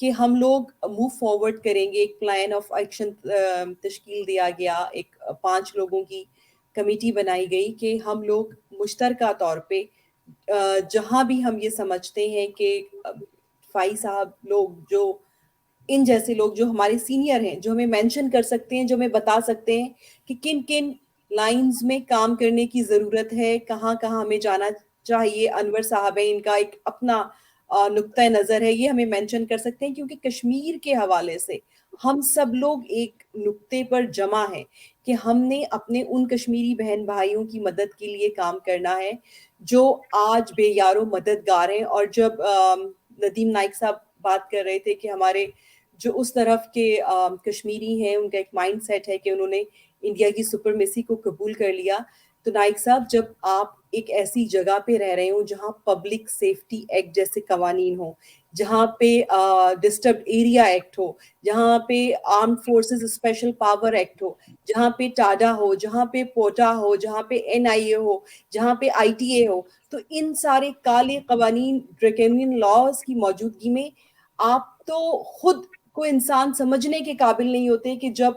کہ ہم لوگ موو فارورڈ کریں گے. ایک پلان آف ایکشن تشکیل دیا گیا, ایک 5 لوگوں کی کمیٹی بنائی گئی کہ ہم لوگ مشترکہ طور پہ جہاں بھی ہم یہ سمجھتے ہیں کہ فائی صاحب لوگ, جو ان جیسے لوگ جو ہمارے سینئر ہیں, جو ہمیں مینشن کر سکتے ہیں, جو ہمیں بتا سکتے ہیں کہ کن کن لائنز میں کام کرنے کی ضرورت ہے, کہاں کہاں ہمیں جانا چاہیے. انور صاحب ہیں, ان کا ایک اپنا نقطۂ نظر ہے, یہ ہمیں مینشن کر سکتے ہیں, کیونکہ کشمیر کے حوالے سے ہم سب لوگ ایک نقطے پر جمع ہیں کہ ہم نے اپنے ان کشمیری بہن بھائیوں کی مدد کے لیے کام کرنا ہے جو آج بے یار و مددگار ہیں. اور جب ندیم نائک صاحب بات کر رہے تھے کہ ہمارے جو اس طرف کے کشمیری ہیں, ان کا ایک مائنڈ سیٹ ہے کہ انہوں نے انڈیا کی سپرمیسی کو قبول کر لیا, تو نائک صاحب جب آپ ایک ایسی جگہ پہ رہ رہے ہوں جہاں پبلک سیفٹی ایکٹ جیسے قوانین ہوں, جہاں پہ ڈسٹربڈ ایریا ایکٹ ہو, جہاں پہ armed forces special power act ہو, جہاں پہ ٹاڈا ہو, جہاں پہ پوٹا ہو, جہاں پہ NIA ہو, جہاں پہ ITA ہو, تو ان سارے کالے قوانین, ڈریکونین لاز کی موجودگی میں آپ تو خود کو انسان سمجھنے کے قابل نہیں ہوتے کہ جب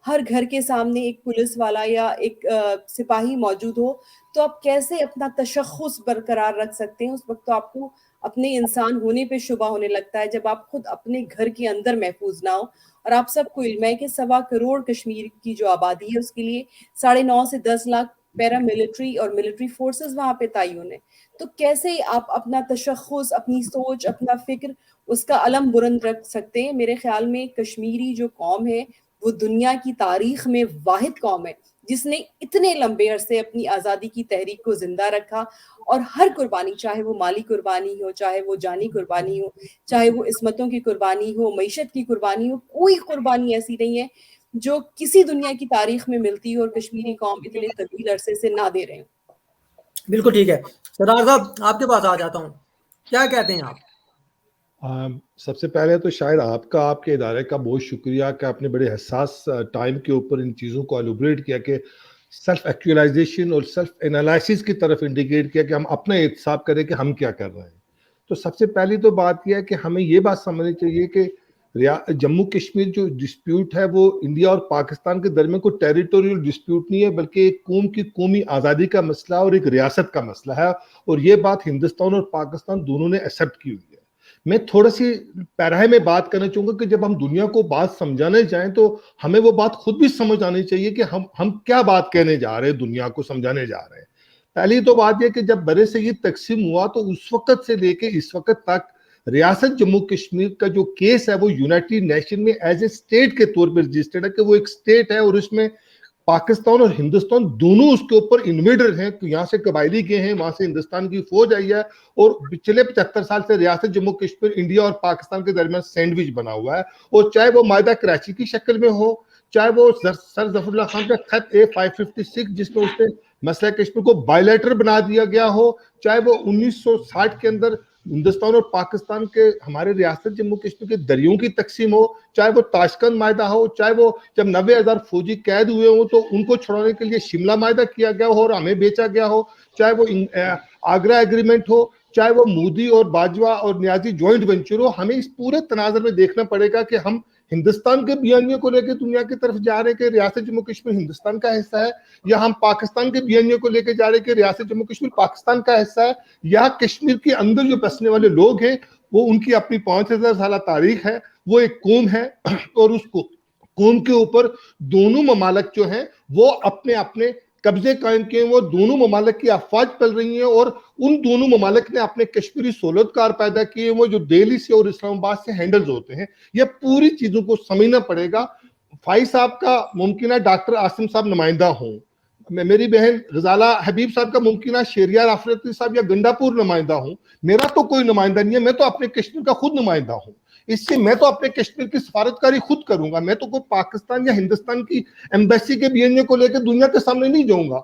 ہر گھر کے سامنے ایک پولیس والا یا ایک سپاہی موجود ہو تو آپ کیسے اپنا تشخص برقرار رکھ سکتے ہیں. اس وقت تو آپ کو اپنے انسان ہونے پہ شبہ ہونے لگتا ہے جب آپ خود اپنے گھر کے اندر محفوظ نہ ہو. اور آپ سب کو علم ہے کہ 1.25 کروڑ کشمیر کی جو آبادی ہے اس کے لیے 9.5 سے 10 لاکھ پیرا ملٹری اور ملٹری فورسز وہاں پہ تعین ہے. تو کیسے آپ اپنا تشخص, اپنی سوچ, اپنا فکر, اس کا علم بلند رکھ سکتے ہیں؟ میرے خیال میں کشمیری جو قوم ہے وہ دنیا کی تاریخ میں واحد قوم ہے جس نے اتنے لمبے عرصے اپنی آزادی کی تحریک کو زندہ رکھا, اور ہر قربانی, چاہے وہ مالی قربانی ہو, چاہے وہ جانی قربانی ہو, چاہے وہ عصمتوں کی قربانی ہو, معیشت کی قربانی ہو, کوئی قربانی ایسی نہیں ہے جو کسی دنیا کی تاریخ میں ملتی ہو اور کشمیری قوم اتنے طویل عرصے سے نہ دے رہے ہیں. بالکل ٹھیک ہے. سردار صاحب آپ کے پاس آ جاتا ہوں, کیا کہتے ہیں آپ؟ سب سے پہلے تو شاید آپ کا, آپ کے ادارے کا بہت شکریہ کہ آپ نے بڑے حساس ٹائم کے اوپر ان چیزوں کو ایلوبریٹ کیا کہ سیلف ایکچوئلائزیشن اور سیلف انالائسس کی طرف انڈیکیٹ کیا کہ ہم اپنا احتساب کریں کہ ہم کیا کر رہے ہیں. تو سب سے پہلی تو بات یہ ہے کہ ہمیں یہ بات سمجھنی چاہیے کہ جموں کشمیر جو ڈسپیوٹ ہے وہ انڈیا اور پاکستان کے درمیان کوئی ٹیریٹوریل ڈسپیوٹ نہیں ہے, بلکہ ایک قوم کی قومی آزادی کا مسئلہ اور ایک ریاست کا مسئلہ ہے, اور یہ بات ہندوستان اور پاکستان دونوں نے ایکسیپٹ کی ہوئی ہے. میں تھوڑا سی پیراہے میں بات کرنا چاہوں گا کہ جب ہم دنیا کو بات سمجھانے جائیں تو ہمیں وہ بات خود بھی سمجھ آنی چاہیے کہ ہم کیا بات کہنے جا رہے ہیں, دنیا کو سمجھانے جا رہے ہیں. پہلی تو بات یہ کہ جب برے صغیر تقسیم ہوا تو اس وقت سے لے کے اس وقت تک ریاست جموں کشمیر کا جو کیس ہے وہ یونائٹڈ نیشن میں ایز اے اسٹیٹ کے طور پر رجسٹرڈ ہے کہ وہ ایک اسٹیٹ ہے, اور اس میں پاکستان اور ہندوستان دونوں اس کے اوپر انویڈر ہیں. یہاں سے قبائلی گئے ہیں, وہاں سے ہندوستان کی فوج آئی ہے, اور پچھلے 75 سال سے ریاست جموں کشمیر انڈیا اور پاکستان کے درمیان سینڈوچ بنا ہوا ہے. اور چاہے وہ معاہدہ کراچی کی شکل میں ہو, چاہے وہ سر ظفر اللہ خان کا خط A556 جس میں اس نے مسئلہ کشمیر کو بائیلیٹر بنا دیا گیا ہو, چاہے وہ 1960 کے اندر ہندوستان اور پاکستان کے ہمارے ریاست جموں کشمیر کے دریوں کی تقسیم ہو, چاہے وہ تاشکند معاہدہ ہو, چاہے وہ جب 90,000 فوجی قید ہوئے ہوں تو ان کو چھڑانے کے لیے شملہ معاہدہ کیا گیا ہو اور ہمیں بیچا گیا ہو, چاہے وہ آگرہ ایگریمنٹ ہو, چاہے وہ مودی اور باجوہ اور نیازی جوائنٹ وینچر ہو. ہمیں اس پورے تناظر میں دیکھنا پڑے گا کہ ہم ہندوستان کے بیانیوں کو لے کے دنیا کی طرف جا رہے ہیں کہ ریاست جموں کشمیر ہندوستان کا حصہ ہے, یا ہم پاکستان کے بیانیوں کو لے کے جا رہے ہیں کہ ریاست جموں کشمیر پاکستان کا حصہ ہے, یا کشمیر کے اندر جو بسنے والے لوگ ہیں وہ ان کی اپنی 5,000 سالہ تاریخ ہے, وہ ایک قوم ہے, اور اس قوم کے اوپر دونوں ممالک جو ہیں وہ اپنے اپنے قبضے قائم کیے, وہ دونوں ممالک کی افواج پل رہی ہیں, اور ان دونوں ممالک نے اپنے کشمیری سہولتکار پیدا کیے وہ جو دہلی سے اور اسلام آباد سے ہینڈلز ہوتے ہیں. یہ پوری چیزوں کو سمجھنا پڑے گا. فائی صاحب کا ممکنہ ڈاکٹر عاصم صاحب نمائندہ ہوں, میری بہن غزالہ حبیب صاحب کا ممکنہ شہریار آفریدی صاحب یا گنڈا پور نمائندہ ہوں, میرا تو کوئی نمائندہ نہیں ہے, میں تو اپنے کشمیر کا خود نمائندہ ہوں. اس سے میں تو اپنے کشمیر کی سفارتکاری خود کروں گا, میں تو کوئی پاکستان یا ہندوستان کی ایمبیسی کے بیانیے کو لے کے دنیا کے سامنے نہیں جاؤں گا.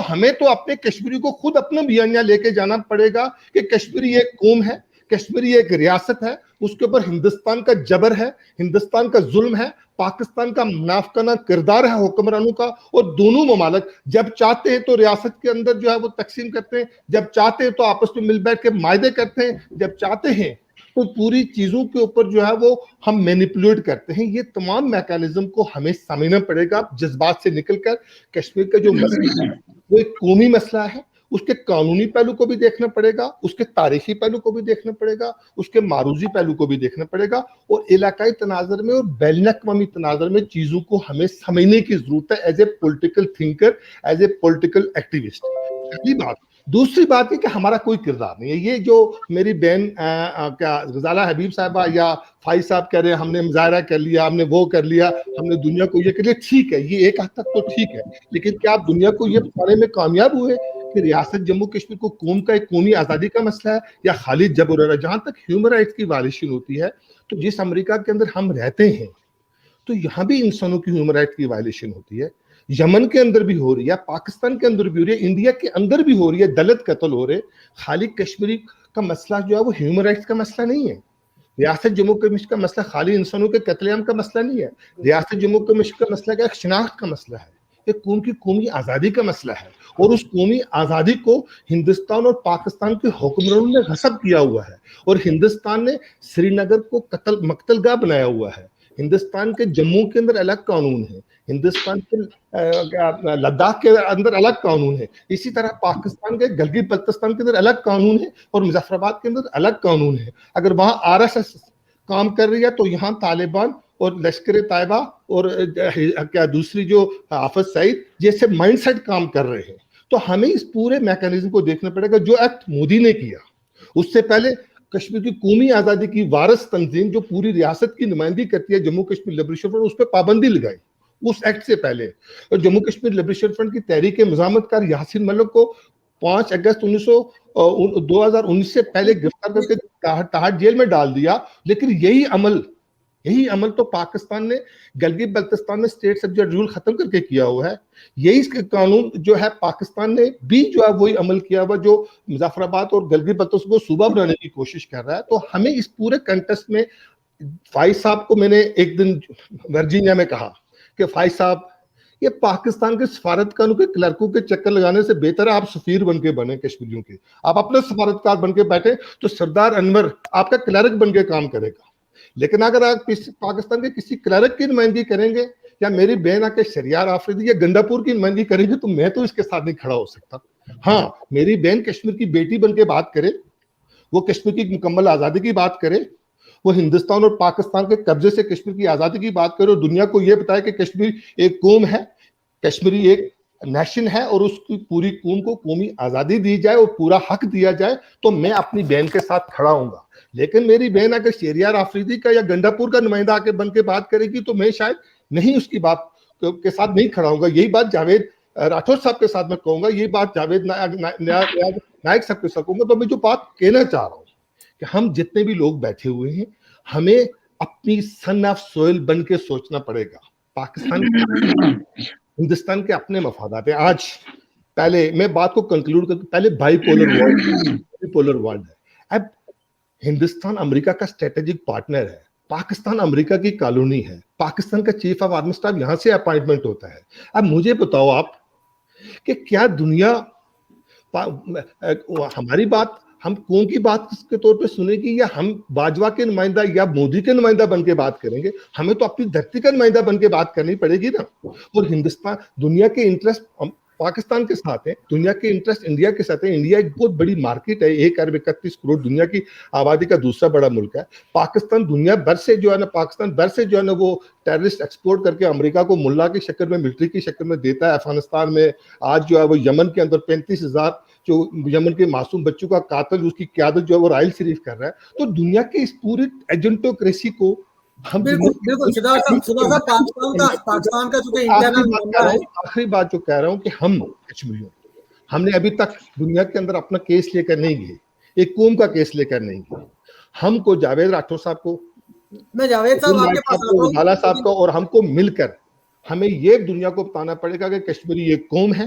ہمیں تو اپنے کشمیری کو خود اپنا بیانیہ لے کے جانا پڑے گا کہ کشمیری ایک قوم ہے, کشمیری ایک ریاست ہے, اس کے اوپر ہندوستان کا جبر ہے, ہندوستان کا ظلم ہے, پاکستان کا منافقانہ کردار ہے حکمرانوں کا, اور دونوں ممالک جب چاہتے ہیں تو ریاست کے اندر جو ہے وہ تقسیم کرتے ہیں, جب چاہتے ہیں تو آپس میں مل بیٹھ کے معاہدے کرتے ہیں, جب چاہتے ہیں تو پوری چیزوں کے اوپر جو ہے وہ ہم مینیپولیٹ کرتے ہیں. یہ تمام میکانزم کو ہمیں سمجھنا پڑے گا جذبات سے نکل کر. کشمیر کا جو مسئلہ ہے وہ ایک قومی مسئلہ ہے, اس کے قانونی پہلو کو بھی دیکھنا پڑے گا, اس کے تاریخی پہلو کو بھی دیکھنا پڑے گا, اس کے معروضی پہلو کو بھی دیکھنا پڑے گا, اور علاقائی تناظر میں اور بین الاقوامی تناظر میں چیزوں کو ہمیں سمجھنے کی ضرورت ہے as a political thinker, as a political activist. پہلی بات. دوسری بات یہ کہ ہمارا کوئی کردار نہیں ہے. یہ جو میری بہن کیا غزالہ حبیب صاحبہ یا فائز صاحب کہہ رہے ہیں ہم نے مظاہرہ کر لیا, ہم نے وہ کر لیا, ہم نے دنیا کو یہ کر لیا, ٹھیک ہے, یہ ایک حد تک تو ٹھیک ہے, لیکن کیا آپ دنیا کو یہ بتانے میں کامیاب ہوئے کہ ریاست جموں کشمیر کو قوم کا ایک قومی آزادی کا مسئلہ ہے یا خالی جبر ہے؟ جہاں تک ہیومن رائٹس کی وائلیشن ہوتی ہے تو جس امریکہ کے اندر ہم رہتے ہیں تو یہاں بھی انسانوں کی ہیومن رائٹ کی وائلیشن ہوتی ہے. یمن کے اندر بھی ہو رہی ہے, پاکستان کے اندر بھی ہو رہی ہے, انڈیا کے اندر بھی ہو رہی ہے, دلت قتل ہو رہے. خالی کشمیری کا مسئلہ جو ہے وہ ہیومن رائٹس کا مسئلہ نہیں ہے. ریاست جموں کشمیر کا مسئلہ خالی انسانوں کے قتل عام کا مسئلہ نہیں ہے. ریاست جموں کشمیر کا مسئلہ ایک شناخت کا مسئلہ ہے, ایک قوم کی قومی آزادی کا مسئلہ ہے, اور اس قومی آزادی کو ہندوستان اور پاکستان کے حکمرانوں نے غصب کیا ہوا ہے, اور ہندوستان نے سری نگر کو مقتل گاہ بنایا ہوا ہے. ہندوستان کے جموں کے اندر الگ قانون ہے, ہندوستان کے لداخ کے اندر الگ قانون ہے, اسی طرح پاکستان کے گلگت بلتستان کے اندر الگ قانون ہے, اور مظفر آباد کے اندر الگ قانون ہے. اگر وہاں RSS کام کر رہی ہے تو یہاں طالبان اور لشکر طیبہ اور کیا دوسری جو حافظ سعید جیسے مائنڈ سیٹ کام کر رہے ہیں. تو ہمیں اس پورے میکانزم کو دیکھنا پڑے گا. جو ایکٹ مودی نے کیا, اس سے پہلے کشمیر کی قومی آزادی کی وارث تنظیم جو پوری ریاست کی نمائندگی کرتی ہے جموں کشمیر لبریشن فرنٹ, اس پہ پابندی لگائی اس ایکٹ سے پہلے. اور جموں کشمیر لبریشن فرنٹ کی تحریک مزاحمت کار یاسین ملک کو 5 اگست 2019 سے پہلے گرفتار کر کے تاحت جیل میں ڈال دیا. لیکن یہی عمل تو پاکستان نے گلگت بلتستان میں اسٹیٹ سبجیکٹ رول ختم کر کے کیا ہوا ہے. یہی قانون جو ہے پاکستان نے بھی جو ہے وہی عمل کیا ہوا جو مظفر آباد اور گلگت بلتستان کو صوبہ بنانے کی کوشش کر رہا ہے. تو ہمیں اس پورے کنٹیکسٹ میں فائز صاحب کو میں نے ایک دن ورجینیا میں کہا کہ فائز صاحب یہ پاکستان کے سفارتکاروں کے کلرکوں کے چکر لگانے سے بہتر ہے آپ سفیر بن کے بنے کشمیریوں کے. آپ اپنے سفارتکار بن کے بیٹھے تو سردار انور آپ کا کلرک بن کے کام کرے گا. لیکن اگر آپ پاکستان کے کسی کلرک کی نمائندگی کریں گے یا میری بہن آ کے شریار آفریدی یا گنڈاپور کی نمائندگی کریں گے تو میں تو اس کے ساتھ نہیں کھڑا ہو سکتا. ہاں, میری بہن کشمیر کی بیٹی بن کے بات کرے, وہ کشمیر کی مکمل آزادی کی بات کرے, وہ ہندوستان اور پاکستان کے قبضے سے کشمیر کی آزادی کی بات کرے, اور دنیا کو یہ بتائے کہ کشمیر ایک قوم ہے, کشمیری ایک نیشن ہے, اور اس کی پوری قوم کو قومی آزادی دی جائے اور پورا حق دیا جائے, تو میں اپنی بہن کے ساتھ کھڑا ہوں گا. لیکن میری بہن اگر شہریار آفریدی کا یا گنڈاپور کا نمائندہ آ کے بن کے بات کرے گی تو میں شاید نہیں اس کی بات کے ساتھ نہیں کھڑا ہوں گا. یہی بات جاوید راٹھور صاحب کے ساتھ میں کہوں گا, یہی بات جاوید نائک صاحب کے ساتھ کہوں گا. تو میں جو بات کہنا چاہ رہا ہوں کہ ہم جتنے بھی لوگ بیٹھے ہوئے ہیں ہمیں اپنی سن آف سوئل بن کے سوچنا پڑے گا. پاکستان ہندوستان کے اپنے مفادات ہیں. آج پہلے میں بات کو کنکلوڈ کر پہلے بائی پولر ورلڈ ہے. اب ہندوستان امریکہ کا اسٹریٹجک پارٹنر ہے, پاکستان امریکہ کی کالونی ہے, پاکستان کا چیف آف آرمی اسٹاف یہاں سے اپائنٹمنٹ ہوتا ہے. اب مجھے بتاؤ آپ کہ کیا دنیا ہماری بات ہم کون کی بات کے طور پہ سنے گی, یا ہم باجوہ کے نمائندہ یا مودی کے نمائندہ بن کے بات کریں گے؟ ہمیں تو اپنی دھرتی کا نمائندہ بن کے بات کرنی پڑے گی نا. اور ہندوستان دنیا کے انٹرسٹ پاکستان کے ساتھ ہے, دنیا کے انٹرسٹ انڈیا کے ساتھ ہے. انڈیا ایک بہت بڑی مارکیٹ ہے, 1 ارب 31 کروڑ دنیا کی آبادی کا دوسرا بڑا ملک ہے. پاکستان دنیا بھر سے جو ہے نا وہ ٹیررسٹ ایکسپورٹ کر کے امریکہ کو ملا کی شکل میں, ملٹری کی شکل میں دیتا ہے. افغانستان میں آج جو ہے وہ یمن کے اندر 35,000 جو یمن کے معصوم بچوں کا قاتل اس کی قیادت جو ہے وہ رائل شریف کر رہا ہے. تو دنیا کے اس پوری ایجنٹوکریسی کو ہم آخری بات جو کہہ رہا ہوں کہ ہم کشمیریوں ہم نے ابھی تک دنیا کے اندر اپنا کیس لے کر نہیں گئے, ایک قوم کا کیس لے کر نہیں گئے. ہم کو جاوید راٹھور صاحب کو, میں جاوید صاحب کو اور ہم کو مل کر ہمیں یہ دنیا کو بتانا پڑے گا کہ کشمیری ایک قوم ہے,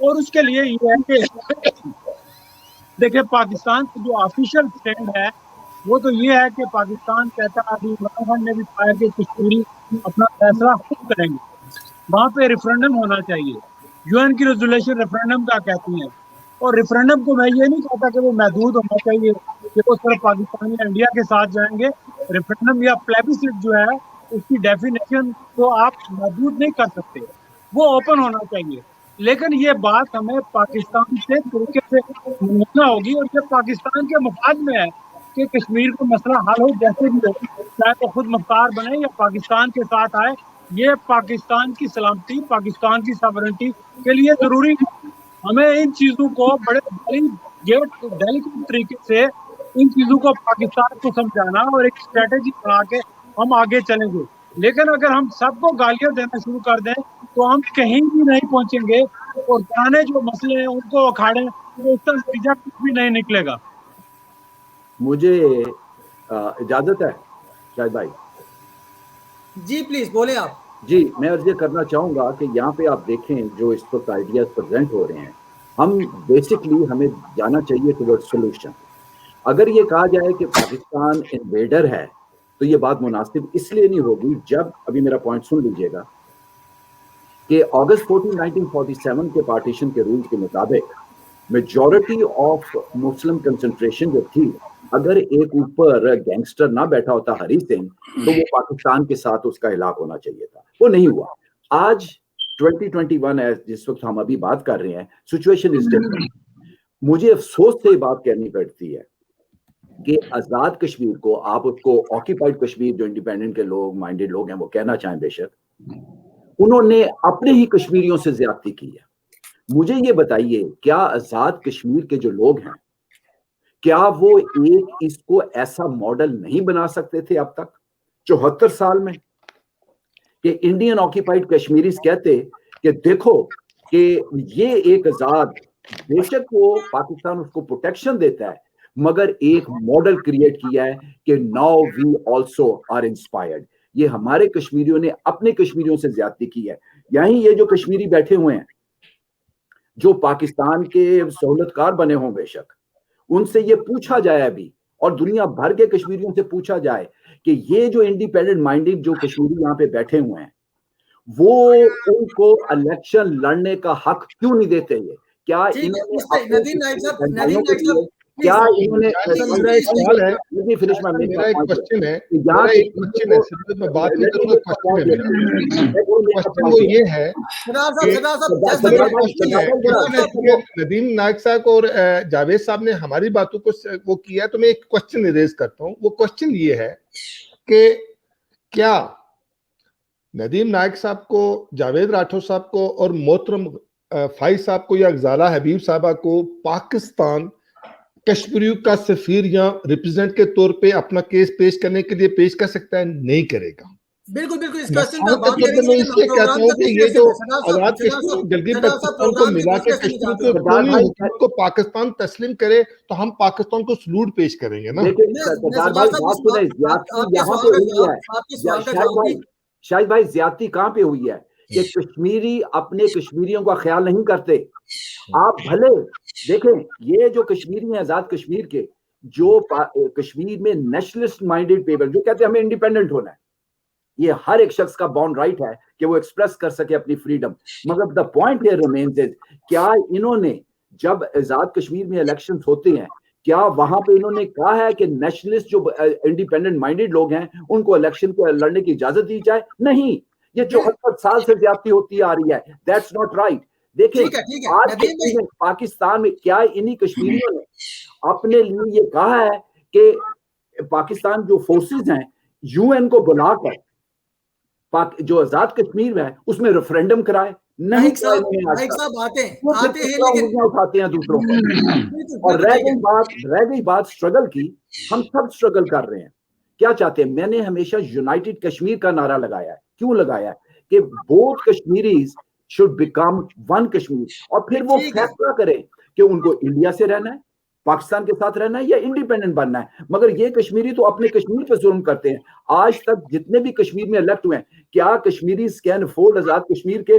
اور اس کے لیے یہ ہے کہ دیکھیں پاکستان کی جو آفیشیل اسٹینڈ ہے وہ تو یہ ہے کہ پاکستان کہتا ہے، ابھی عمران خان نے بھی کہا کہ کشمیری اپنا فیصلہ خود کریں گے، وہاں پہ ریفرینڈم ہونا چاہیے، یو این کی ریزولوشن ریفرینڈم کا کہتی ہے، اور ریفرینڈم کو میں یہ نہیں کہتا کہ وہ محدود ہونا چاہیے کہ وہ صرف پاکستان یا انڈیا کے ساتھ جائیں گے، ریفرینڈم یا پلیبیسٹ جو ہے اس کی ڈیفینیشن کو آپ محدود نہیں کر سکتے، وہ اوپن ہونا چاہیے، لیکن یہ بات ہمیں پاکستان سے طریقے سے سمجھنا ہوگی، اور یہ پاکستان کے مفاد میں ہے کہ کشمیر کا مسئلہ حل ہو جیسے بھی ہو، چاہے وہ خود مختار بنے یا پاکستان کے ساتھ آئے، یہ پاکستان کی سلامتی، پاکستان کی ساورنٹی کے لیے ضروری ہے۔ ہمیں ان چیزوں کو بڑے ڈیلیکیٹ طریقے سے ان چیزوں کو پاکستان کو سمجھانا اور ایک اسٹریٹجی بنا کے ہم آگے چلیں گے، لیکن اگر ہم سب کو گالیاں دینا شروع کر دیں تو ہم کہیں بھی نہیں پہنچیں گے، اور پرانے جو مسئلے ہیں ان کو اکھاڑیں تو اس کا نتیجہ کچھ بھی نہیں نکلے گا۔ مجھے اجازت ہے شاہد بھائی؟ جی پلیز بولیں آپ۔ جی میں عرض یہ کرنا چاہوں گا کہ یہاں پہ آپ دیکھیں جو اس وقت آئیڈیاز پریزنٹ ہو رہے ہیں، ہم بیسکلی ہمیں جانا چاہیے ٹوورڈ سولوشن۔ اگر یہ کہا جائے کہ پاکستان انویڈر ہے تو یہ بات مناسب اس لیے نہیں ہوگی، جب ابھی میرا پوائنٹ سن لیجئے گا کہ اگست 14 1947 کے پارٹیشن کے رول کے مطابق میجورٹی آف مسلم کنسنٹریشن جو تھی، اگر ایک اوپر گینگسٹر نہ بیٹھا ہوتا ہری سنگھ تو وہ پاکستان کے ساتھ اس کا ہلاک ہونا چاہیے تھا، وہ نہیں ہوا۔ آج 2021 ہے، جس وقت ہم ابھی بات کر رہے ہیں، سچویشن از ڈفرنٹ۔ مجھے افسوس سے بات کہنی پڑتی ہے کہ آزاد کشمیر کو آپ اس کو آکیپائڈ کشمیر جو انڈیپینڈنٹ کے لوگ مائنڈیڈ لوگ ہیں وہ کہنا چاہیں بے شک، انہوں نے اپنے ہی کشمیریوں سے زیادتی کی ہے۔ مجھے یہ بتائیے کیا آزاد کشمیر کے جو لوگ ہیں کیا وہ ایک اس کو ایسا ماڈل نہیں بنا سکتے تھے اب تک 74 سال میں کہ انڈین آکیپائڈ کشمیریز کہتے کہ دیکھو کہ یہ ایک آزاد، بے شک وہ پاکستان اس کو پروٹیکشن دیتا ہے مگر ایک ماڈل کریٹ کیا ہے کہ now we also are inspired. یہ ہمارے کشمیریوں نے اپنے کشمیریوں سے زیادتی کی ہے۔ یہیں یہ جو کشمیری بیٹھے ہوئے ہیں جو پاکستان کے سہولت کار بنے ہوں بے شک، ان سے یہ پوچھا جائے ابھی، اور دنیا بھر کے کشمیریوں سے پوچھا جائے کہ یہ جو انڈیپینڈنٹ مائنڈیڈ جو کشمیری یہاں پہ بیٹھے ہوئے ہیں وہ ان کو الیکشن لڑنے کا حق کیوں نہیں دیتے؟ یہ کیا انہوں نے کیا انہوں نے میرا ایک سوال ہے، میرا ایک کوشچن ہے، میں بات نہیں کروں گا، کوشچن وہ یہ ہے ندیم نائک صاحب اور جاوید صاحب نے ہماری باتوں کو وہ کیا، تو میں ایک کوشچن ریز کرتا ہوں۔ وہ کوشچن یہ ہے کہ کیا ندیم نائک صاحب کو، جاوید راٹھور صاحب کو اور محترم فائز صاحب کو یا غزالہ حبیب صاحبہ کو پاکستان کشمیریوں کا سفیر یا ریپرزینٹ کے طور پہ اپنا کیس پیش کرنے کے لیے پیش کر سکتا ہے؟ نہیں کرے گا۔ بالکل بالکل اس میں اس لیے کہتا ہوں کہ یہ جو آزاد کشمیر گلگت بلتستان کو ملا کے کشمیر کو پاکستان تسلیم کرے تو ہم پاکستان کو سلوٹ پیش کریں گے نا۔ شاہد بھائی زیادتی کہاں پہ ہوئی ہے کہ کشمیری اپنے کشمیریوں کا خیال نہیں کرتے۔ آپ بھلے دیکھیں یہ جو کشمیری ہیں آزاد کشمیر کے، جو کشمیر میں نیشنلسٹ مائنڈیڈ پیپل جو کہتے ہیں ہمیں انڈیپینڈنٹ ہونا ہے، یہ ہر ایک شخص کا بورن رائٹ ہے کہ وہ ایکسپریس کر سکے اپنی فریڈم، مگر دا پوائنٹ ہیئر ریمینز از کیا انہوں نے جب آزاد کشمیر میں الیکشنز ہوتے ہیں کیا وہاں پہ انہوں نے کہا ہے کہ نیشنلسٹ جو انڈیپینڈنٹ مائنڈیڈ لوگ ہیں ان کو الیکشن کو لڑنے کی اجازت دی جائے؟ نہیں، یہ 74 سال سے زیادتی ہوتی آ رہی ہے۔ That's not right. دیکھیں آج پاکستان میں کیا انہی کشمیریوں نے اپنے لیے یہ کہا ہے کہ پاکستان جو فورسز ہیں یو این کو بلا کر جو آزاد کشمیر ہے اس میں ریفرینڈم کرائے؟ نہیں اٹھاتے ہیں دوسروں کو۔ اور رہ گئی بات سٹرگل کی، ہم سب سٹرگل کر رہے ہیں۔ کیا چاہتے ہیں؟ میں نے ہمیشہ یونائٹڈ کشمیر کا نعرہ لگایا ہے۔ کیوں لگایا ہے؟ کہ both Kashmiris should become one Kashmir, اور پھر وہ فیصلہ کریں کہ ان کو انڈیا سے رہنا ہے، پاکستان کے ساتھ رہنا ہے یا انڈیپینڈنٹ بننا ہے۔ مگر یہ کشمیری تو اپنے کشمیر پہ ظلم کرتے ہیں۔ آج تک جتنے بھی کشمیر میں الیکٹ ہوئے ہیں، کیا کشمیریز کین افورڈ آزاد کشمیر کے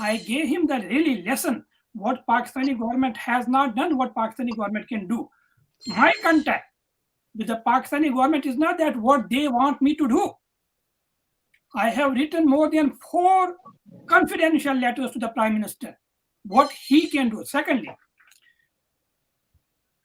I gave him the really lesson what Pakistani government has not done, what Pakistani government can do. My contact with the Pakistani government is not that what they want me to do. I have written more than 4 confidential letters to the Prime Minister, what he can do. Secondly,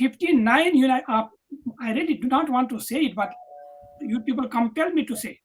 59 I really do not want to say it, but you people compel me to say it.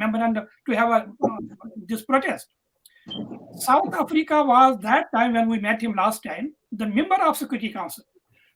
memorandum, to have a this protest. South Africa was that time when we met him last time, the member of Security Council.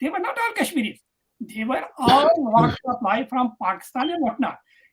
They were not all Kashmiris. They were all walks of life from Pakistan and whatnot.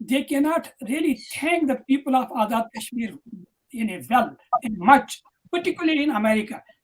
they cannot really thank the people of Azad Kashmir in a well, in much, particularly in America.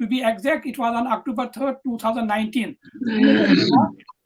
To be exact, it was on October 3rd, 2019.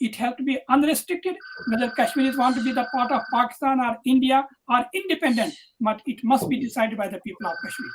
It has to be unrestricted, whether Kashmiris want to be the part of Pakistan or India or independent, but it must be decided by the people of Kashmir.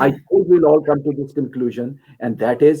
I hope we'll all come to this conclusion, and that is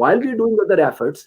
while we're doing other efforts,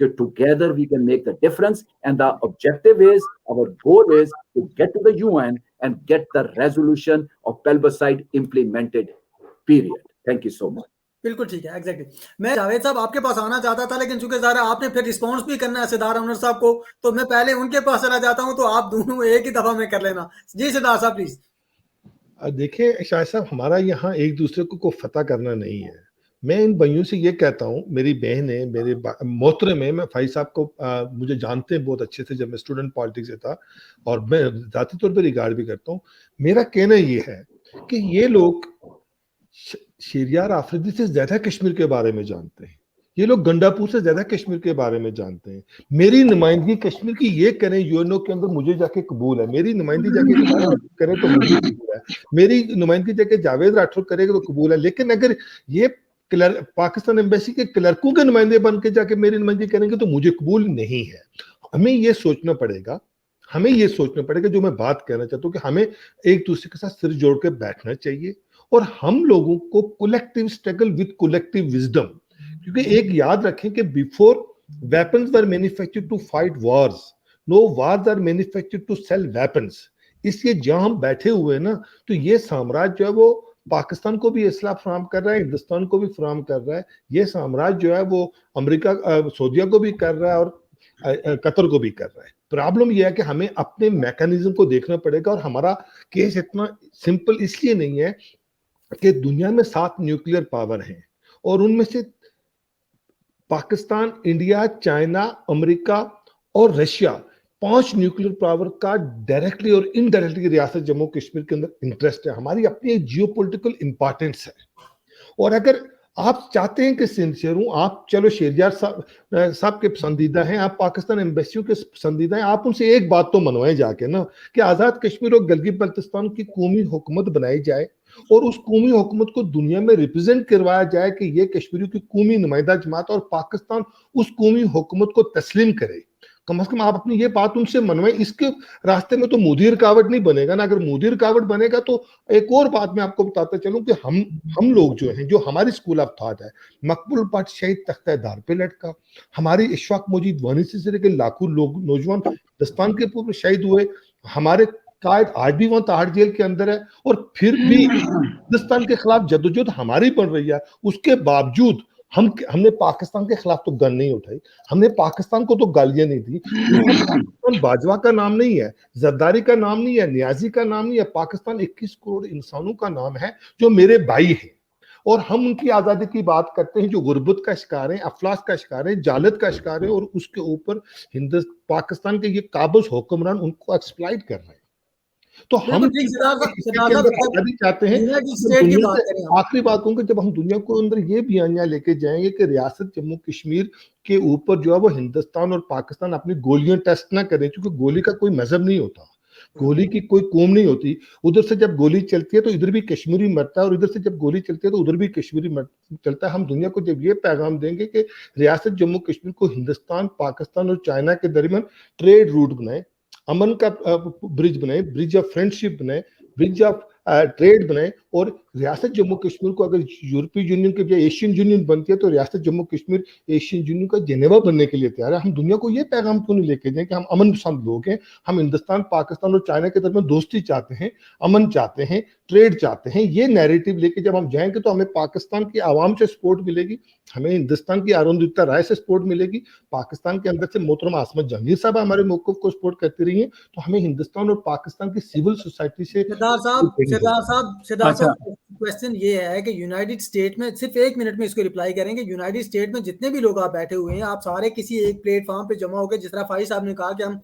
Together we can make the difference, and the objective is, our goal is to get to the UN and get the resolution of pelbicide implemented, period. Thank you so much. بالکل ٹھیک ہے, ایگزیکٹلی. میں جاوید صاحب آپ کے پاس آنا چاہتا تھا, لیکن چونکہ ظاہر آپ نے پھر رسپانس بھی کرنا ہے سردار انور صاحب کو, تو میں پہلے ان کے پاس چلا جاتا ہوں, تو آپ دونوں ایک ہی دفعہ میں کر لینا. جی سردار صاحب پلیز. دیکھیں شاہد صاحب, ہمارا یہاں ایک دوسرے کو فتح کرنا نہیں ہے. میں ان بھائیوں سے یہ کہتا ہوں, میری بہن ہے, میرے محترم ہے, میں فائز صاحب کو مجھے جانتے ہیں بہت اچھے سے جب میں اسٹوڈنٹ پالیٹکس سے تھا, اور میں ذاتی طور پہ ریگارڈ بھی کرتا ہوں. میرا کہنا یہ ہے کہ یہ لوگ شہریار آفریدی سے زیادہ کشمیر کے بارے میں جانتے ہیں, یہ لوگ گنڈا پور سے زیادہ کشمیر کے بارے میں جانتے ہیں. میری نمائندگی کشمیر کی یہ کریں یونو کے اندر, مجھے جا کے قبول ہے. میری نمائندگی جا کے کریں تو مجھے قبول ہے. میری نمائندگی جا کے جاوید راٹھور کرے گا تو قبول ہے. لیکن اگر یہ پاکستان ایمبیسی کے کلرکوں کے نمائندے بن کے جا کے میری نمائندگی کریں گے تو مجھے قبول نہیں ہے. ہمیں یہ سوچنا پڑے گا, جو میں بات کہنا چاہتا ہوں, کہ ہمیں ایک دوسرے کے ساتھ سر جوڑ کے بیٹھنا چاہیے, اور ہم لوگوں کو collective struggle with collective wisdom. کیونکہ ایک یاد رکھیں کہ before weapons were manufactured to fight wars, no wars are manufactured to sell weapons. اس لیے جہاں ہم بیٹھے ہوئے نا, تو یہ سامراج جو ہے وہ پاکستان کو بھی اسلحہ فراہم کر رہا ہے, ہندوستان کو بھی فراہم کر رہا ہے. یہ سامراج جو ہے وہ امریکہ سعودیہ کو بھی کر رہا ہے اور قطر کو بھی کر رہا ہے. پرابلم یہ ہے کہ ہمیں اپنے میکانزم کو دیکھنا پڑے گا, اور ہمارا کیس اتنا سمپل اس لیے نہیں ہے کہ دنیا میں 7 نیوکلیئر پاور ہیں, اور ان میں سے پاکستان, انڈیا, چائنا, امریکہ اور رشیا, 5 نیوکلیئر پاور کا ڈائریکٹلی اور انڈائریکٹلی ریاست جموں کشمیر کے اندر انٹرسٹ ہے. ہماری اپنی ایک جیو پولیٹیکل امپورٹنس ہے. اور اگر آپ چاہتے ہیں کہ سنسیئر ہوں, آپ چلو شہریار صاحب کے پسندیدہ ہیں, آپ پاکستان ایمبیسیوں کے پسندیدہ ہیں, آپ ان سے ایک بات تو منوائیں جا کے نا, کہ آزاد کشمیر اور گلگت بلتستان کی قومی حکومت بنائی جائے, اور اس قومی حکومت کو دنیا میں ریپرزینٹ کروایا جائے کہ یہ کشمیریوں کی قومی نمائندہ جماعت, اور پاکستان اس قومی حکومت کو تسلیم کرے. کم از کم آپ اپنی یہ بات ان سے منوائیں. اس کے راستے میں تو مودی رکاوٹ نہیں بنے گا نا. اگر مودی رکاوٹ بنے گا تو ایک اور بات میں آپ کو بتاتا چلوں کہ ہم لوگ جو ہیں, جو ہماری اسکول آف تھاٹ ہے, مقبول بٹ شہید تختہ دار پہ لٹکا, ہماری اشفاق مجید وانی سے لے کے لاکھوں لوگ نوجوان ہندوستان کے پورے شہید ہوئے, ہمارے قائد آج بھی وہاں تہاڑ جیل کے اندر ہے, اور پھر بھی ہندوستان کے خلاف جدوجہد ہماری بڑھ رہی ہے. اس کے باوجود ہم نے پاکستان کے خلاف تو گن نہیں اٹھائی, ہم نے پاکستان کو تو گالیاں نہیں دی. پاکستان باجوہ کا نام نہیں ہے, زرداری کا نام نہیں ہے, نیازی کا نام نہیں ہے. پاکستان 21 کروڑ انسانوں کا نام ہے جو میرے بھائی ہیں, اور ہم ان کی آزادی کی بات کرتے ہیں جو غربت کا شکار ہیں, افلاس کا شکار ہیں, جالت کا شکار ہیں, اور اس کے اوپر پاکستان کے یہ قابض حکمران ان کو ایکسپلائٹ کر رہے ہیں. تو ہم چاہتے ہیں, آخری بات کہوں کہ جب ہم دنیا کو اندر یہ بیانیہ لے کے جائیں گے کہ ریاست جموں کشمیر کے اوپر جو ہے وہ ہندوستان اور پاکستان اپنی گولیاں ٹیسٹ نہ کریں, کیونکہ گولی کا کوئی مذہب نہیں ہوتا, گولی کی کوئی قوم نہیں ہوتی. ادھر سے جب گولی چلتی ہے تو ادھر بھی کشمیری مرتا ہے, اور ادھر سے جب گولی چلتی ہے تو ادھر بھی کشمیری چلتا ہے. ہم دنیا کو جب یہ پیغام دیں گے کہ ریاست جموں کشمیر کو ہندوستان, پاکستان اور چائنا کے درمیان ٹریڈ روٹ بنائیں, امن کا برج بنائیں, برج آف فرینڈشپ بنائیں, برج آف ٹریڈ بنائیں, اور ریاست جموں کشمیر کو اگر یورپی یونین کے بجائے ایشین یونین بنتی ہے تو ریاست جموں کشمیر ایشین یونین کا جنیوا بننے کے لیے تیار ہے. ہم دنیا کو یہ پیغام کیوں نہیں لے کے جائیں کہ ہم امن پسند لوگ ہیں, ہم ہندوستان, پاکستان اور چائنا کے درمیان دوستی چاہتے ہیں, امن چاہتے ہیں, ٹریڈ چاہتے ہیں. یہ نیریٹو لے کے جب ہم جائیں گے تو ہمیں پاکستان کی عوام سے سپورٹ ملے گی, ہمیں ہندوستان کی آروندتا رائے سے سپورٹ ملے گی, پاکستان کے اندر سے محترم عاصمت جہانگیر صاحب ہمارے موقف کو سپورٹ کرتی رہی ہیں. تو ہمیں ہندوستان اور پاکستان کی سول سوسائٹی سے سردار صاحب کویسچن یہ ہے کہ یونائٹڈ اسٹیٹ میں, صرف 1 منٹ میں اس کو ریپلائی کریں گے, یونائٹڈ اسٹیٹ میں جتنے بھی لوگ آپ بیٹھے ہوئے ہیں, آپ سارے کسی ایک پلیٹ فارم پہ جمع ہو کے, جس طرح فائز صاحب نے کہا کہ ہم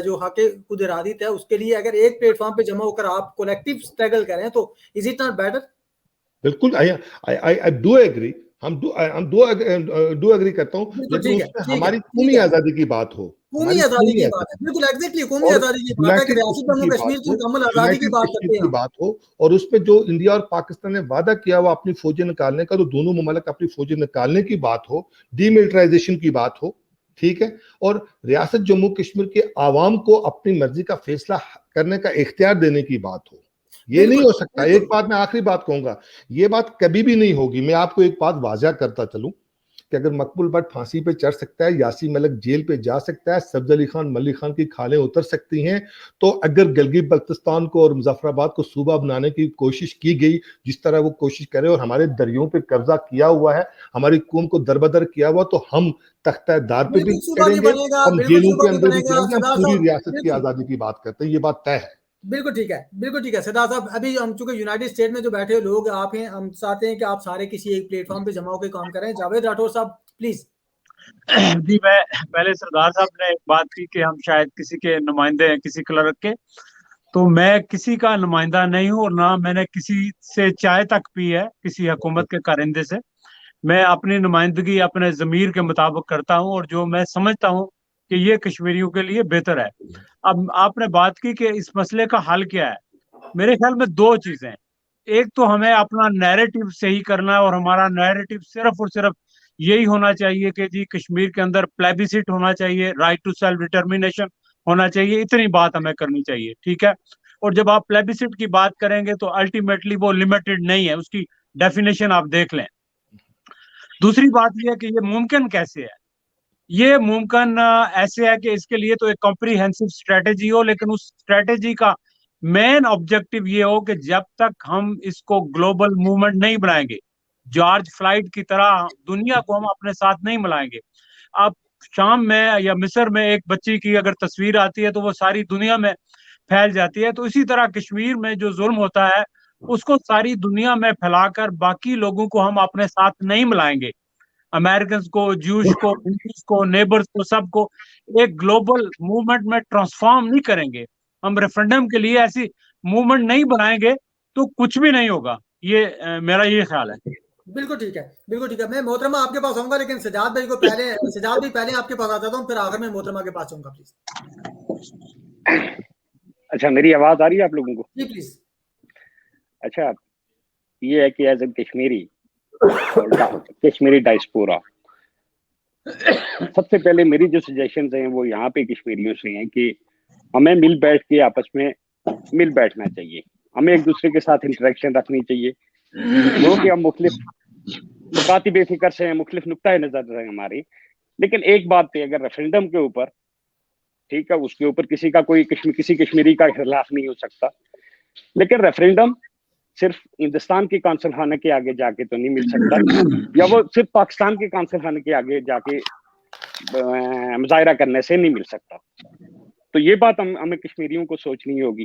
جو حق خود ارادیت ہے اس کے لیے اگر ایک پلیٹ فارم پہ جمع ہو کر آپ کولیکٹیو اسٹرگل کریں تو از اٹ ناٹ بیٹر؟ بالکل I do agree, ہم دو اگری کرتا ہوں, لیکن اس میں ہماری قومی آزادی کی بات ہو, قومی آزادی کی بات ہے, بالکل ایگزیکٹلی قومی آزادی کی بات ہے کہ ریاست جموں کشمیر کی مکمل آزادی کی بات کرتے ہیں بات ہو, اور اس میں جو انڈیا اور پاکستان نے وعدہ کیا وہ اپنی فوجیں نکالنے کا, تو دونوں ممالک اپنی فوجیں نکالنے کی بات ہو, ڈی ملٹرائزیشن کی بات ہو, ٹھیک ہے, اور ریاست جموں کشمیر کے عوام کو اپنی مرضی کا فیصلہ کرنے کا اختیار دینے کی بات ہو. یہ نہیں ہو سکتا. ایک بات میں آخری بات کہوں گا, یہ بات کبھی بھی نہیں ہوگی. میں آپ کو ایک بات واضح کرتا چلوں کہ اگر مقبول بٹ پھانسی پہ چڑھ سکتا ہے, یاسین ملک جیل پہ جا سکتا ہے, سبز علی خان ملی خان کی کھالیں اتر سکتی ہیں, تو اگر گلگت بلتستان کو اور مظفر آباد کو صوبہ بنانے کی کوشش کی گئی جس طرح وہ کوشش کرے اور ہمارے دریوں پہ قبضہ کیا ہوا ہے, ہماری قوم کو دربدر کیا ہوا, تو ہم تختہ دار پہ بھی چڑھیں گے, ہم جیلوں کے اندر بھی چڑھیں گے, ہم پوری ریاست کی آزادی کی بات کرتے ہیں, یہ بات طے ہے. بالکل ٹھیک ہے, بالکل ٹھیک ہے. سردار صاحب ابھی ہم چونکہ یونائٹڈ اسٹیٹ میں جو بیٹھے ہوئے لوگ آپ ہیں, ہم چاہتے ہیں کہ آپ سارے کسی ایک پلیٹ فارم پہ جمع ہو کے کام کریں. جاوید راٹھور صاحب پلیز. جی, میں پہلے سردار صاحب نے ایک بات کی کہ ہم شاید کسی کے نمائندے ہیں, کسی کلرک کے, تو میں کسی کا نمائندہ نہیں ہوں اور نہ میں نے کسی سے چائے تک پی ہے کسی حکومت کے کارندے سے. میں اپنی نمائندگی اپنے ضمیر کے مطابق کرتا ہوں اور جو میں سمجھتا ہوں کہ یہ کشمیریوں کے لیے بہتر ہے. اب آپ نے بات کی کہ اس مسئلے کا حل کیا ہے, میرے خیال میں دو چیزیں. ایک تو ہمیں اپنا نیریٹو صحیح کرنا ہے, اور ہمارا نیریٹو صرف اور صرف یہی ہونا چاہیے کہ جی کشمیر کے اندر پلیبیسٹ ہونا چاہیے, رائٹ ٹو سیلف ڈٹرمینیشن ہونا چاہیے, اتنی بات ہمیں کرنی چاہیے, ٹھیک ہے. اور جب آپ پلیبیسٹ کی بات کریں گے تو الٹیمیٹلی وہ لمیٹڈ نہیں ہے, اس کی ڈیفینیشن آپ دیکھ لیں. دوسری بات یہ ہے کہ یہ ممکن کیسے ہے. یہ ممکن ایسے ہے کہ اس کے لیے تو ایک کمپریہنسو اسٹریٹجی ہو, لیکن اس اسٹریٹجی کا مین آبجیکٹو یہ ہو کہ جب تک ہم اس کو گلوبل موومنٹ نہیں بنائیں گے, جارج فلائٹ کی طرح دنیا کو ہم اپنے ساتھ نہیں ملائیں گے. اب شام میں یا مصر میں ایک بچی کی اگر تصویر آتی ہے تو وہ ساری دنیا میں پھیل جاتی ہے, تو اسی طرح کشمیر میں جو ظلم ہوتا ہے اس کو ساری دنیا میں پھیلا کر باقی لوگوں کو ہم اپنے ساتھ نہیں ملائیں گے. امریکنز کو, جوش کو, ہندوز کو, نیبرز کو, سب کو ایک گلوبل موومنٹ میں ٹرانسفارم نہیں کریں گے. ہم ریفرنڈم کے لیے ایسی موومنٹ نہیں بنائیں گے تو کچھ بھی نہیں ہوگا. یہ میرا یہ خیال ہے. بالکل ٹھیک ہے, بالکل ٹھیک ہے. میں محترمہ آپ کے پاس آؤں گا, لیکن سجاد بھائی کو پہلے, سجاد بھائی پہلے آپ کے پاس آ جاتا ہوں, پھر آخر میں محترمہ کے پاس آؤں گا پلیز. اچھا, میری آواز آ رہی ہے آپ لوگوں کو؟ جی پلیز. اچھا, یہ ہے کہ ایز اے کشمیری ڈائسپورا, سب سے پہلے میری جو سجیشنز ہیں وہ یہاں پہ کشمیریوں سے ہیں کہ ہمیں مل بیٹھ کے آپس میں مل بیٹھنا چاہیے, ہمیں ایک دوسرے کے ساتھ انٹریکشن رکھنی چاہیے. وہ کہ ہم مختلف نکاتی بے فکر سے ہیں, مختلف نقطۂ نظر ہیں ہماری, لیکن ایک بات پہ اگر ریفرنڈم کے اوپر, ٹھیک ہے, اس کے اوپر کسی کا کوئی کسی کشمیری کا اختلاف نہیں ہو سکتا, لیکن ریفرنڈم صرف ہندوستان کے کونسل خانے کے آگے جا کے تو نہیں مل سکتا, یا وہ صرف پاکستان کے کونسل خانے کے آگے جا کے مظاہرہ کرنے سے نہیں مل سکتا. تو یہ بات ہمیں کشمیریوں کو سوچنی ہوگی,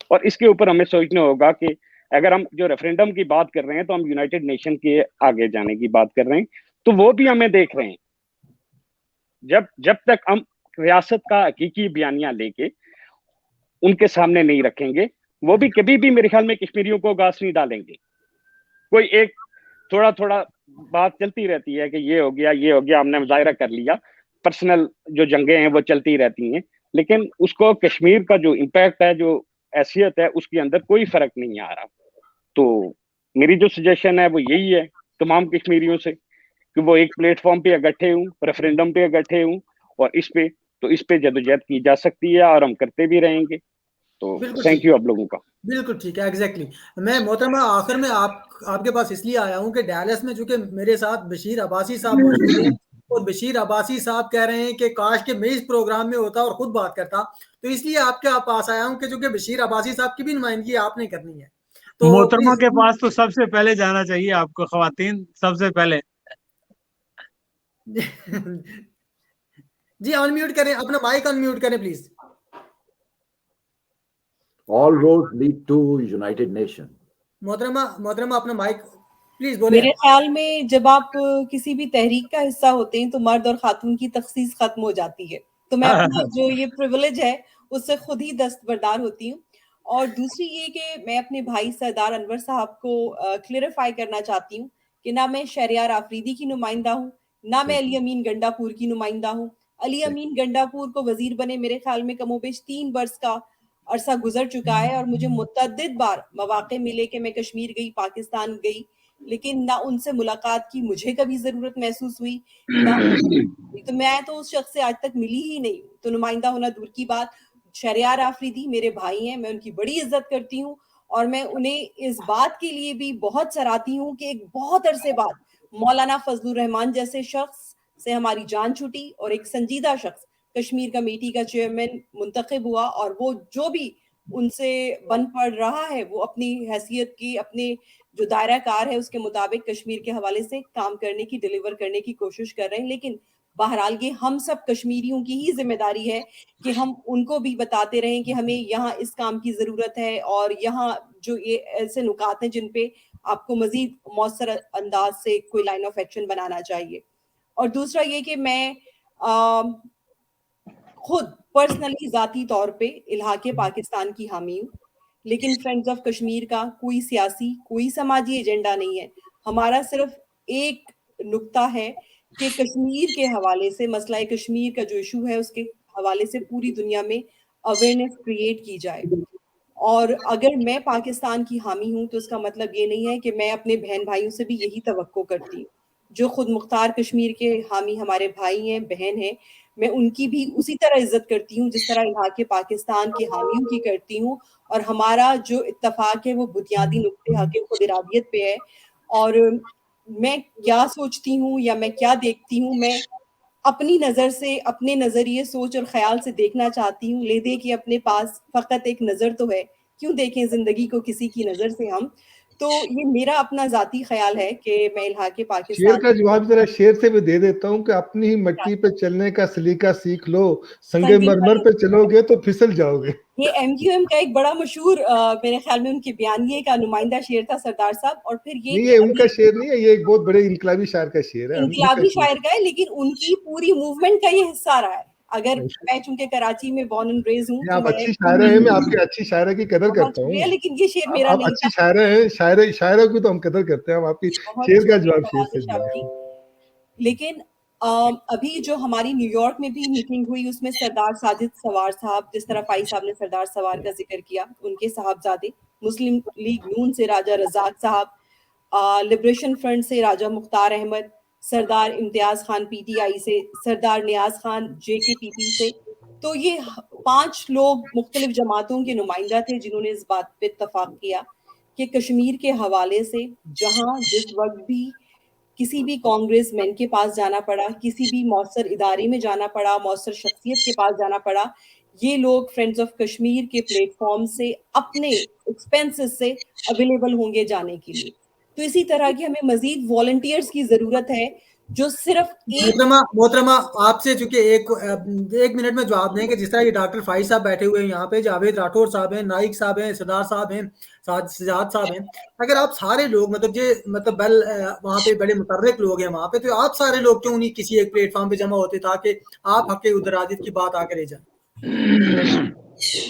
اور اس کے اوپر ہمیں سوچنا ہوگا کہ اگر ہم جو ریفرنڈم کی بات کر رہے ہیں تو ہم یونائٹڈ نیشن کے آگے جانے کی بات کر رہے ہیں, تو وہ بھی ہمیں دیکھ رہے ہیں. جب تک ہم ریاست کا حقیقی بیانیہ لے کے ان کے سامنے نہیں رکھیں گے, وہ بھی کبھی بھی میرے خیال میں کشمیریوں کو گاس نہیں ڈالیں گے. کوئی ایک تھوڑا بات چلتی رہتی ہے کہ یہ ہو گیا, ہم نے مظاہرہ کر لیا, پرسنل جو جنگیں ہیں وہ چلتی رہتی ہیں, لیکن اس کو کشمیر کا جو امپیکٹ ہے, جو حیثیت ہے, اس کے اندر کوئی فرق نہیں آ رہا. تو میری جو سجیشن ہے وہ یہی ہے تمام کشمیریوں سے کہ وہ ایک پلیٹ فارم پہ اکٹھے ہوں, ریفرنڈم پہ اکٹھے ہوں, اور اس پہ جدوجہد کی جا سکتی ہے, اور ہم کرتے بھی رہیں گے. تو تھینک یو آپ لوگوں کا. بالکل ٹھیک ہے, ایگزیکٹلی. میں محترمہ آخر میں آپ کے پاس اس لیے آیا ہوں کہ ڈیلس میں چونکہ میرے ساتھ بشیر عباسی صاحب موجود ہیں, اور بشیر عباسی صاحب کہہ رہے ہیں کہ کاش کہ میں اس پروگرام میں ہوتا اور خود بات کرتا, تو اس لیے آپ کے پاس آیا ہوں کہ چونکہ بشیر عباسی صاحب کی بھی نمائندگی آپ نے کرنی ہے. تو محترمہ کے پاس تو سب سے پہلے جانا چاہیے آپ کو, خواتین سب سے پہلے. جی ان میوٹ کریں, اپنا مائک ان میوٹ کریں please. All roads lead to United Nation. محترمہ اپنا مائک پلیز بولیں. میرے خیال میں جب آپ کسی بھی تحریک کا حصہ ہوتے ہیں تو مرد اور خاتون کی تخصیص ختم ہو جاتی ہے. تو میں اپنا جو یہ پریویلیج ہے اس سے خود ہی دستبردار ہوتی ہوں. اور دوسری یہ کہ میں اپنے بھائی سردار انور صاحب کو کلیئرفائی کرنا چاہتی ہوں کہ نہ میں شہریار آفریدی کی نمائندہ ہوں, نہ میں علی امین گنڈا پور کی نمائندہ ہوں. علی امین گنڈا پور کو وزیر بنے میرے خیال میں کم و بیش 3 برس کا عرصہ گزر چکا ہے, اور مجھے متعدد بار مواقع ملے کہ میں کشمیر گئی, پاکستان گئی, لیکن نہ ان سے ملاقات کی مجھے کبھی ضرورت محسوس ہوئی, نہ تو میں تو اس شخص سے آج تک ملی ہی نہیں. تو نمائندہ ہونا دور کی بات. شہریار آفریدی میرے بھائی ہیں, میں ان کی بڑی عزت کرتی ہوں, اور میں انہیں اس بات کے لیے بھی بہت سراہتی ہوں کہ ایک بہت عرصے بعد مولانا فضل الرحمان جیسے شخص سے ہماری جان چھوٹی اور ایک سنجیدہ شخص کشمیر کمیٹی کا چیئرمین منتخب ہوا، اور وہ جو بھی ان سے بن پڑ رہا ہے وہ اپنی حیثیت کی، اپنے جو دائرہ کار ہے اس کے مطابق کشمیر کے حوالے سے کام کرنے کی، ڈیلیور کرنے کی کوشش کر رہے ہیں. لیکن بہرحال یہ ہم سب کشمیریوں کی ہی ذمہ داری ہے کہ ہم ان کو بھی بتاتے رہیں کہ ہمیں یہاں اس کام کی ضرورت ہے، اور یہاں جو یہ ایسے نکات ہیں جن پہ آپ کو مزید مؤثر انداز سے کوئی لائن آف ایکشن بنانا چاہیے. اور دوسرا یہ کہ میں خود پرسنلی ذاتی طور پہ الحاق پاکستان کی حامی ہوں، لیکن فرینڈز آف کشمیر کا کوئی سیاسی، کوئی سماجی ایجنڈا نہیں ہے. ہمارا صرف ایک نقطہ ہے کہ کشمیر کے حوالے سے، مسئلہ کشمیر کا جو ایشو ہے اس کے حوالے سے پوری دنیا میں اویئرنیس کریٹ کی جائے. اور اگر میں پاکستان کی حامی ہوں تو اس کا مطلب یہ نہیں ہے کہ میں اپنے بہن بھائیوں سے بھی یہی توقع کرتی ہوں. جو خود مختار کشمیر کے حامی ہمارے بھائی ہیں، بہن ہیں، میں ان کی بھی اسی طرح عزت کرتی ہوں جس طرح الحاق پاکستان کے حامیوں کی کرتی ہوں. اور ہمارا جو اتفاق ہے وہ بنیادی نقطے حق خود ارادیت پہ ہے. اور میں کیا سوچتی ہوں یا میں کیا دیکھتی ہوں، میں اپنی نظر سے، اپنے نظریے، سوچ اور خیال سے دیکھنا چاہتی ہوں. لے دے کہ اپنے پاس فقط ایک نظر تو ہے، کیوں دیکھیں زندگی کو کسی کی نظر سے ہم. تو یہ میرا اپنا ذاتی خیال ہے کہ میں الحاق پاکستان. شیر کا جواب ذرا شیر سے بھی دے دیتا ہوں کہ اپنی ہی مٹی پہ چلنے کا سلیقہ سیکھ لو، سنگے مرمر پہ چلو گے تو پھسل جاؤ گے. یہ ایم کیو ایم کا ایک بڑا مشہور میرے خیال میں ان کے بیانیے کا نمائندہ شعر تھا سردار صاحب. اور پھر یہ ان کا شعر نہیں ہے، یہ ایک بہت بڑے انقلابی شاعر کا شعر ہے، انقلابی شاعر کا ہے، لیکن ان کی پوری موومنٹ کا یہ حصہ رہا ہے. اگر میں چونکہ کراچی میں بورن اینڈ ریز ہوں، آپ اچھی شاعرہ ہیں، میں آپ کی اچھی شاعرہ کی قدر کرتا ہوں، لیکن یہ شعر میرا آپ نہیں اچھی شاعرہ ہیں، شاعروں کی تو ہم قدر کرتے ہیں. ہم آپ کی شعر کا جواب شعر سے دیں. لیکن ابھی جو ہماری نیو یارک میں بھی میٹنگ ہوئی اس میں سردار ساجد سوار صاحب، جس طرح فائز صاحب نے سردار سوار کا ذکر کیا، ان کے صاحبزادے، مسلم لیگ نون سے راجہ رزاق صاحب، لبریشن فرنٹ سے راجہ مختار احمد، سردار امتیاز خان پی ٹی آئی سے، سردار نیاز خان جے کے پی پی سے. تو یہ 5 لوگ مختلف جماعتوں کے نمائندہ تھے جنہوں نے اس بات پہ اتفاق کیا کہ کشمیر کے حوالے سے جہاں جس وقت بھی کسی بھی کانگریس مین کے پاس جانا پڑا، کسی بھی مؤثر ادارے میں جانا پڑا، مؤثر شخصیت کے پاس جانا پڑا، یہ لوگ فرینڈز آف کشمیر کے پلیٹ فارم سے اپنے ایکسپینسز سے اویلیبل ہوں گے جانے کے لیے. تو اسی طرح کی ہمیں مزید والنٹیئرز کی ضرورت ہے جو صرف محترمہ آپ سے چونکہ ایک منٹ میں جواب دیں کہ جس طرح یہ ڈاکٹر فائز صاحب بیٹھے ہوئے ہیں یہاں پہ، جاوید راٹھور صاحب ہیں، نائک صاحب ہیں، سردار صاحب ہیں، سجاد صاحب ہیں، اگر آپ سارے لوگ مطلب وہاں پہ بڑے متحرک لوگ ہیں وہاں پہ، تو آپ سارے لوگ کیوں نہیں کسی ایک پلیٹ فارم پہ جمع ہوتے تاکہ آپ حق ادراجت کی بات آ کرے جائیں؟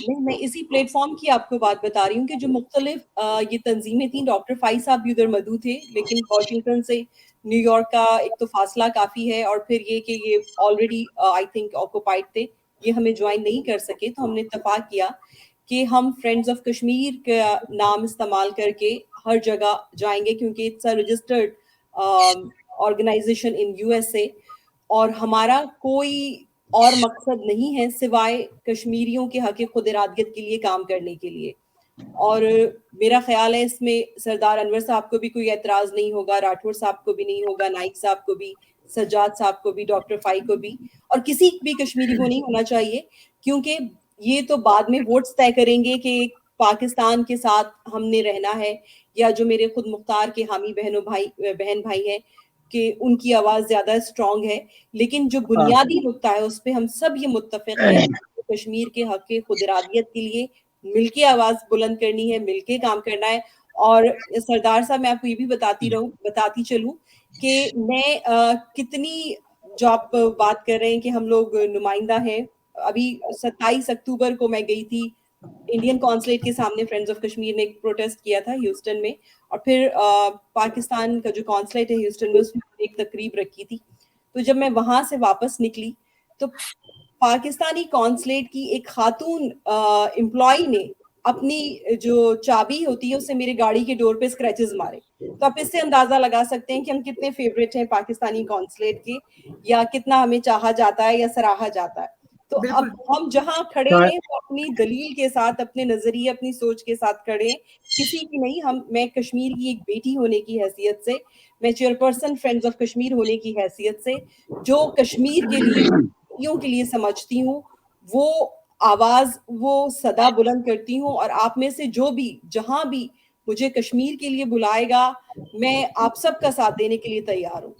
نہیں، میں اسی پلیٹ فارم کی آپ کو بات بتا رہی ہوں کہ جو مختلف یہ تنظیمیں تھیں، ڈاکٹر فائز صاحب بھی ادھر مدعو تھے، لیکن واشنگٹن سے نیو یارک کا ایک تو فاصلہ کافی ہے، اور پھر یہ کہ یہ آلریڈی آئی تھنک آکوپائڈ تھے، یہ ہمیں جوائن نہیں کر سکے. تو ہم نے اتفاق کیا کہ ہم فرینڈز آف کشمیر کا نام استعمال کر کے ہر جگہ جائیں گے، کیونکہ it's a registered organisation in U S A, اور ہمارا کوئی اور مقصد نہیں ہے سوائے کشمیریوں کے حق خود ارادیت کے لیے کام کرنے کے لیے. اور میرا خیال ہے اس میں سردار انور صاحب کو بھی کوئی اعتراض نہیں ہوگا، راٹھور صاحب کو بھی نہیں ہوگا، نائک صاحب کو بھی، سجاد صاحب کو بھی، ڈاکٹر فائی کو بھی، اور کسی بھی کشمیری کو نہیں ہونا چاہیے. کیونکہ یہ تو بعد میں ووٹس طے کریں گے کہ پاکستان کے ساتھ ہم نے رہنا ہے، یا جو میرے خود مختار کے حامی بہن بھائی ہیں کہ ان کی آواز زیادہ اسٹرانگ ہے. لیکن جو بنیادی نقطہ ہے اس پہ ہم سب یہ متفق ہیں، کشمیر کے حق خود ارادیت کے لیے مل کے آواز بلند کرنی ہے، مل کے کام کرنا ہے. اور سردار صاحب میں آپ کو یہ بھی بتاتی چلوں کہ میں کتنی جو آپ بات کر رہے ہیں کہ ہم لوگ نمائندہ ہیں، ابھی 27 اکتوبر کو میں گئی تھی انڈین کانسلیٹ کے سامنے، فرینڈز آف کشمیر نے ایک پروٹیسٹ کیا تھا ہیوسٹن میں، اور پھر پاکستان کا جو کانسلیٹ ہے ہیوسٹن میں اس میں ایک تقریب رکھی تھی. تو جب میں وہاں سے واپس نکلی تو پاکستانی کانسلیٹ کی ایک خاتون امپلائی نے اپنی جو چابی ہوتی ہے اس سے میرے گاڑی کے ڈور پہ اسکریچز مارے. تو آپ اس سے اندازہ لگا سکتے ہیں کہ ہم کتنے فیوریٹ ہیں پاکستانی کانسلیٹ کے، یا کتنا ہمیں چاہا جاتا ہے یا سراہا جاتا ہے. تو اب ہم جہاں کھڑے ہیں وہ اپنی دلیل کے ساتھ، اپنے نظریے، اپنی سوچ کے ساتھ کھڑے، کسی کی نہیں. میں کشمیر کی ایک بیٹی ہونے کی حیثیت سے، میں چیئرپرسن فرینڈز آف کشمیر ہونے کی حیثیت سے، جو کشمیر کے لیے کے لیے سمجھتی ہوں، وہ آواز، وہ صدا بلند کرتی ہوں. اور آپ میں سے جو بھی جہاں بھی مجھے کشمیر کے لیے بلائے گا، میں آپ سب کا ساتھ دینے کے لیے تیار ہوں.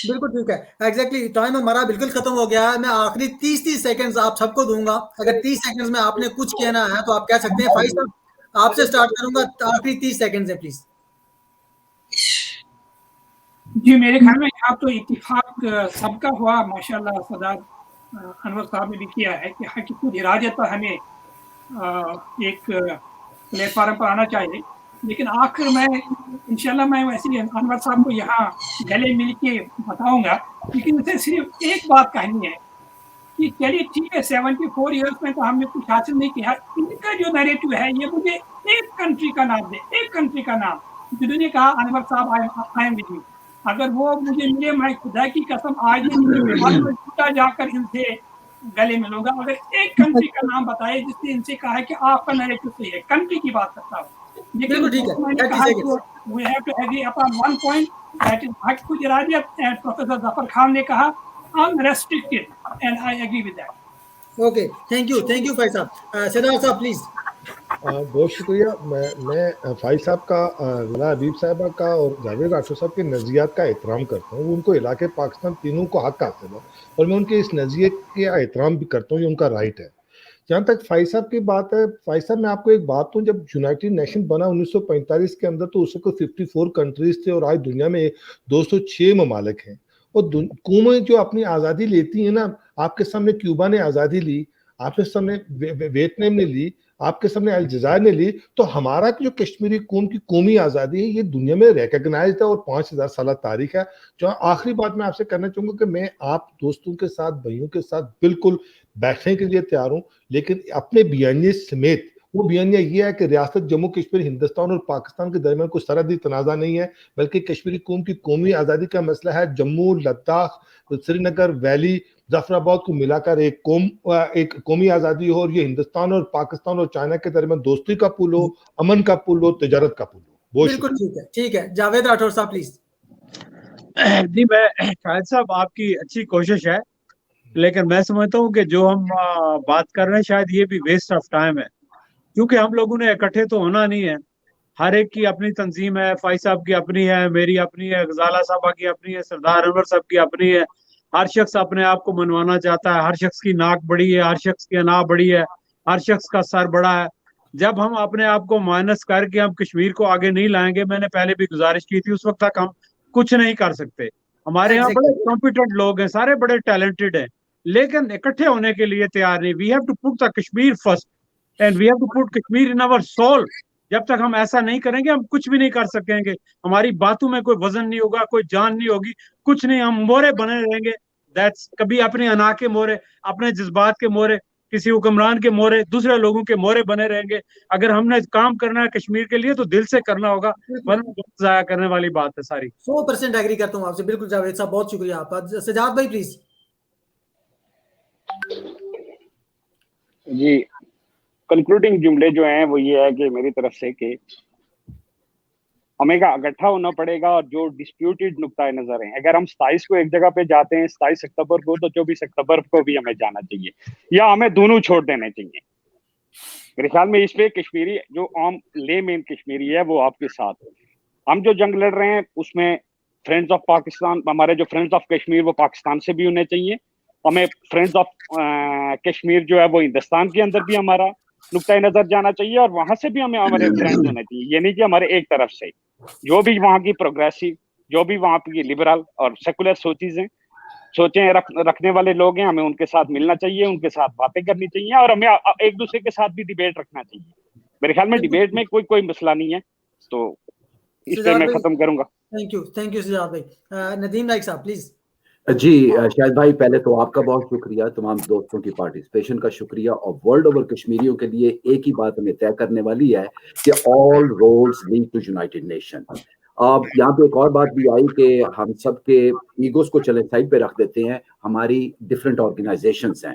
بالکل ٹھیک ہے. ایگزیکٹلی ٹائم ہمارا بالکل ختم ہو گیا ہے. میں آخری 30 سیکنڈز آپ سب کو دوں گا. اگر 30 سیکنڈز میں آپ نے کچھ کہنا ہے تو آپ کہہ سکتے ہیں. فائز صاحب آپ سے سٹارٹ کروں گا. آخری 30 سیکنڈز ہے پلیز. جی میرے خیال میں یہاں تو اتفاق سب کا ہوا ماشاءاللہ. صدر انور صاحب نے بھی کیا ہے کہ حق کی خود ارادت پر ہمیں ایک پلیٹ فارم پر آنا چاہیے. لیکن آخر میں انشاءاللہ میں ویسے انور صاحب کو یہاں گلے مل کے بتاؤں گا، لیکن اسے صرف ایک بات کہنی ہے کہ چلیے ٹھیک ہے 74 ایئرس میں تو ہم نے کچھ حاصل نہیں کیا. ان کا جو نیریٹو ہے یہ مجھے ایک کنٹری کا نام دے، ایک کنٹری کا نام. جنہوں نے کہا انور صاحب آئی ایم ود یو، اگر وہ مجھے ملے میں خدا کی قسم آج میں جا کر ان سے گلے ملوں گا. اگر ایک کنٹری کا نام بتائے جس نے ان سے کہا ہے کہ آپ کا نیریٹو صحیح ہے، کنٹری کی بات کرتا ہوں. لیکن میں نے کہا we have to agree upon one point, that is حق خود ارادیت. and پروفیسر ظفر خان نے کہا unrestricted, and I agree with that. Okay thank you فائز صاحب. سردار صاحب پلیز. بہت شکریہ. میں فائز صاحب کا، ضلع حبیب صاحبہ کا اور جاوید راٹھور صاحب کے نظریات کا احترام کرتا ہوں. ان کو علاقے پاکستان تینوں کو حق حاصل ہے اور میں ان کے اس نظریے کا احترام بھی کرتا ہوں. یہ ان کا رائٹ ہے. جہاں تک فائز صاحب کی بات ہے، فائز صاحب میں آپ کو ایک بات ہوں، جب یونائٹڈ نیشن بنا 1945 کے اندر تو اس وقت 54 کنٹریز تھے اور آج دنیا میں 206 ممالک ہیں. اور قومیں جو اپنی آزادی لیتی ہیں نا، آپ کے سامنے کیوبا نے آزادی لی، آپ کے سامنے ویتنام نے لی، آپ کے سامنے الجزائر نے لی. تو ہمارا جو کشمیری قوم کی قومی آزادی ہے یہ دنیا میں ریکگنائزڈ ہے اور 5000 سالہ تاریخ ہے. جو آخری بات میں آپ سے کرنا چاہوں گا کہ میں آپ دوستوں کے ساتھ، بھائیوں کے ساتھ بالکل بیٹھنے کے لیے تیار ہوں، لیکن اپنے بیانیے سمیت. وہ بیانیہ یہ ہے کہ ریاست جموں کشمیر ہندوستان اور پاکستان کے درمیان کوئی سرحدی تنازع نہیں ہے، بلکہ کشمیری قوم کی قومی آزادی کا مسئلہ ہے. جموں، لداخ، سری نگر ویلی، ظفر آباد کو ملا کر ایک قومی آزادی ہو، اور یہ ہندوستان اور پاکستان اور چائنا کے درمیان دوستی کا پل ہو، امن کا پل ہو، تجارت کا پل ہو. بالکل ٹھیک ہے. جاوید راٹھور صاحب پلیز. جی میں شاہد صاحب آپ کی اچھی کوشش ہے، لیکن میں سمجھتا ہوں کہ جو ہم بات کر رہے ہیں شاید یہ بھی ویسٹ آف ٹائم ہے، کیونکہ ہم لوگوں نے اکٹھے تو ہونا نہیں ہے. ہر ایک کی اپنی تنظیم ہے. فائز صاحب کی اپنی ہے، میری اپنی ہے، غزالہ صاحبہ کی اپنی ہے، سردار انور صاحب کی اپنی ہے. ہر شخص اپنے آپ کو منوانا چاہتا ہے. ہر شخص کی ناک بڑی ہے، ہر شخص کی انا بڑی ہے، ہر شخص کا سر بڑا ہے. جب ہم اپنے آپ کو مائنس کر کے ہم کشمیر کو آگے نہیں لائیں گے، میں نے پہلے بھی گزارش کی تھی، اس وقت تک ہم کچھ نہیں کر سکتے. ہمارے یہاں بڑے کمپیٹنٹ لوگ ہیں، سارے بڑے ٹیلنٹڈ ہیں، لیکن اکٹھے ہونے کے لیے تیار نہیں. We have to put the Kashmir first and we have to put Kashmir in our soul. جب تک ہم ایسا نہیں کریں گے ہم کچھ بھی نہیں کر سکیں گے. ہماری باتوں میں کوئی وزن نہیں ہوگا، کوئی جان نہیں ہوگی، کچھ نہیں. ہم مورے بنے رہیں گے. کبھی اپنے انا کے مورے، اپنے جذبات کے مورے، کسی حکمران کے مورے، دوسرے لوگوں کے مورے بنے رہیں گے. اگر ہم نے کام کرنا ہے کشمیر کے لیے تو دل سے کرنا ہوگا، ورنہ وقت ضائع کرنے والی بات ہے ساری. 100% ایگری کرتا ہوں آپ سے. بالکل جاوید صاحب بہت شکریہ آپ کا. سجاد بھائی پلیز. جی کنکلوڈنگ جملے جو ہیں وہ یہ ہے کہ میری طرف سے کہ ہمیں کا اکٹھا ہونا پڑے گا، اور جو ڈسپیوٹیڈ نقطۂ نظر ہیں، اگر ہم 27 کو ایک جگہ پہ جاتے ہیں 27 اکتوبر کو، تو 24 اکتوبر کو بھی ہمیں جانا چاہیے، یا ہمیں دونوں چھوڑ دینے چاہیے. میرے خیال میں اس پہ کشمیری جو عام لے مین کشمیری ہے وہ آپ کے ساتھ. ہم جو جنگ لڑ رہے ہیں اس میں فرینڈز آف پاکستان، ہمارے جو فرینڈز آف کشمیر وہ پاکستان سے بھی ہونے چاہیے. ہمیں فرینڈز آف کشمیر جو ہے وہ ہندوستان کے اندر بھی ہمارا نقطۂ نظر جانا چاہیے، اور وہاں سے بھی ہمیں ہمارے فرینڈز ہونے چاہیے. یہ نہیں کہ ہمارے ایک طرف سے. جو بھی وہاں کی پروگریسو، جو بھی وہاں کی لبرل اور سیکولر سوچیں رکھنے والے لوگ ہیں، ہمیں ان کے ساتھ ملنا چاہیے، ان کے ساتھ باتیں کرنی چاہیے، اور ہمیں ایک دوسرے کے ساتھ بھی ڈیبیٹ رکھنا چاہیے. میرے خیال میں ڈیبیٹ میں کوئی مسئلہ نہیں ہے. تو اس پہ میں ختم کروں گا. تھینک یو سجاد بھائی. ندیم نائک صاحب پلیز. جی شاہد بھائی، پہلے تو آپ کا بہت شکریہ، تمام دوستوں کی پارٹیسپیشن کا شکریہ. اور ورلڈ اوور کشمیریوں کے لیے ایک ہی بات ہمیں طے کرنے والی ہے کہ all rules lead to United Nation. اب یہاں پہ ایک اور بات بھی آئی کہ ہم سب کے ایگوز کو چلے سائڈ پہ رکھ دیتے ہیں. ہماری ڈفرینٹ آرگنائزیشنز ہیں.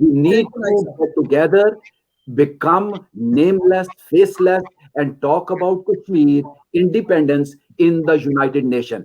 We need to get together, become nameless, faceless, and talk about Kashmir independence in the United Nation.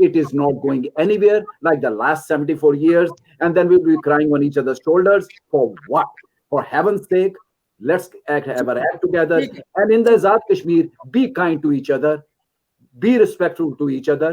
it is not going anywhere like the last 74 years, and then we'll be crying on each other's shoulders for what? For heaven's sake, let's act together, and in the Azad Kashmir, be kind to each other, be respectful to each other.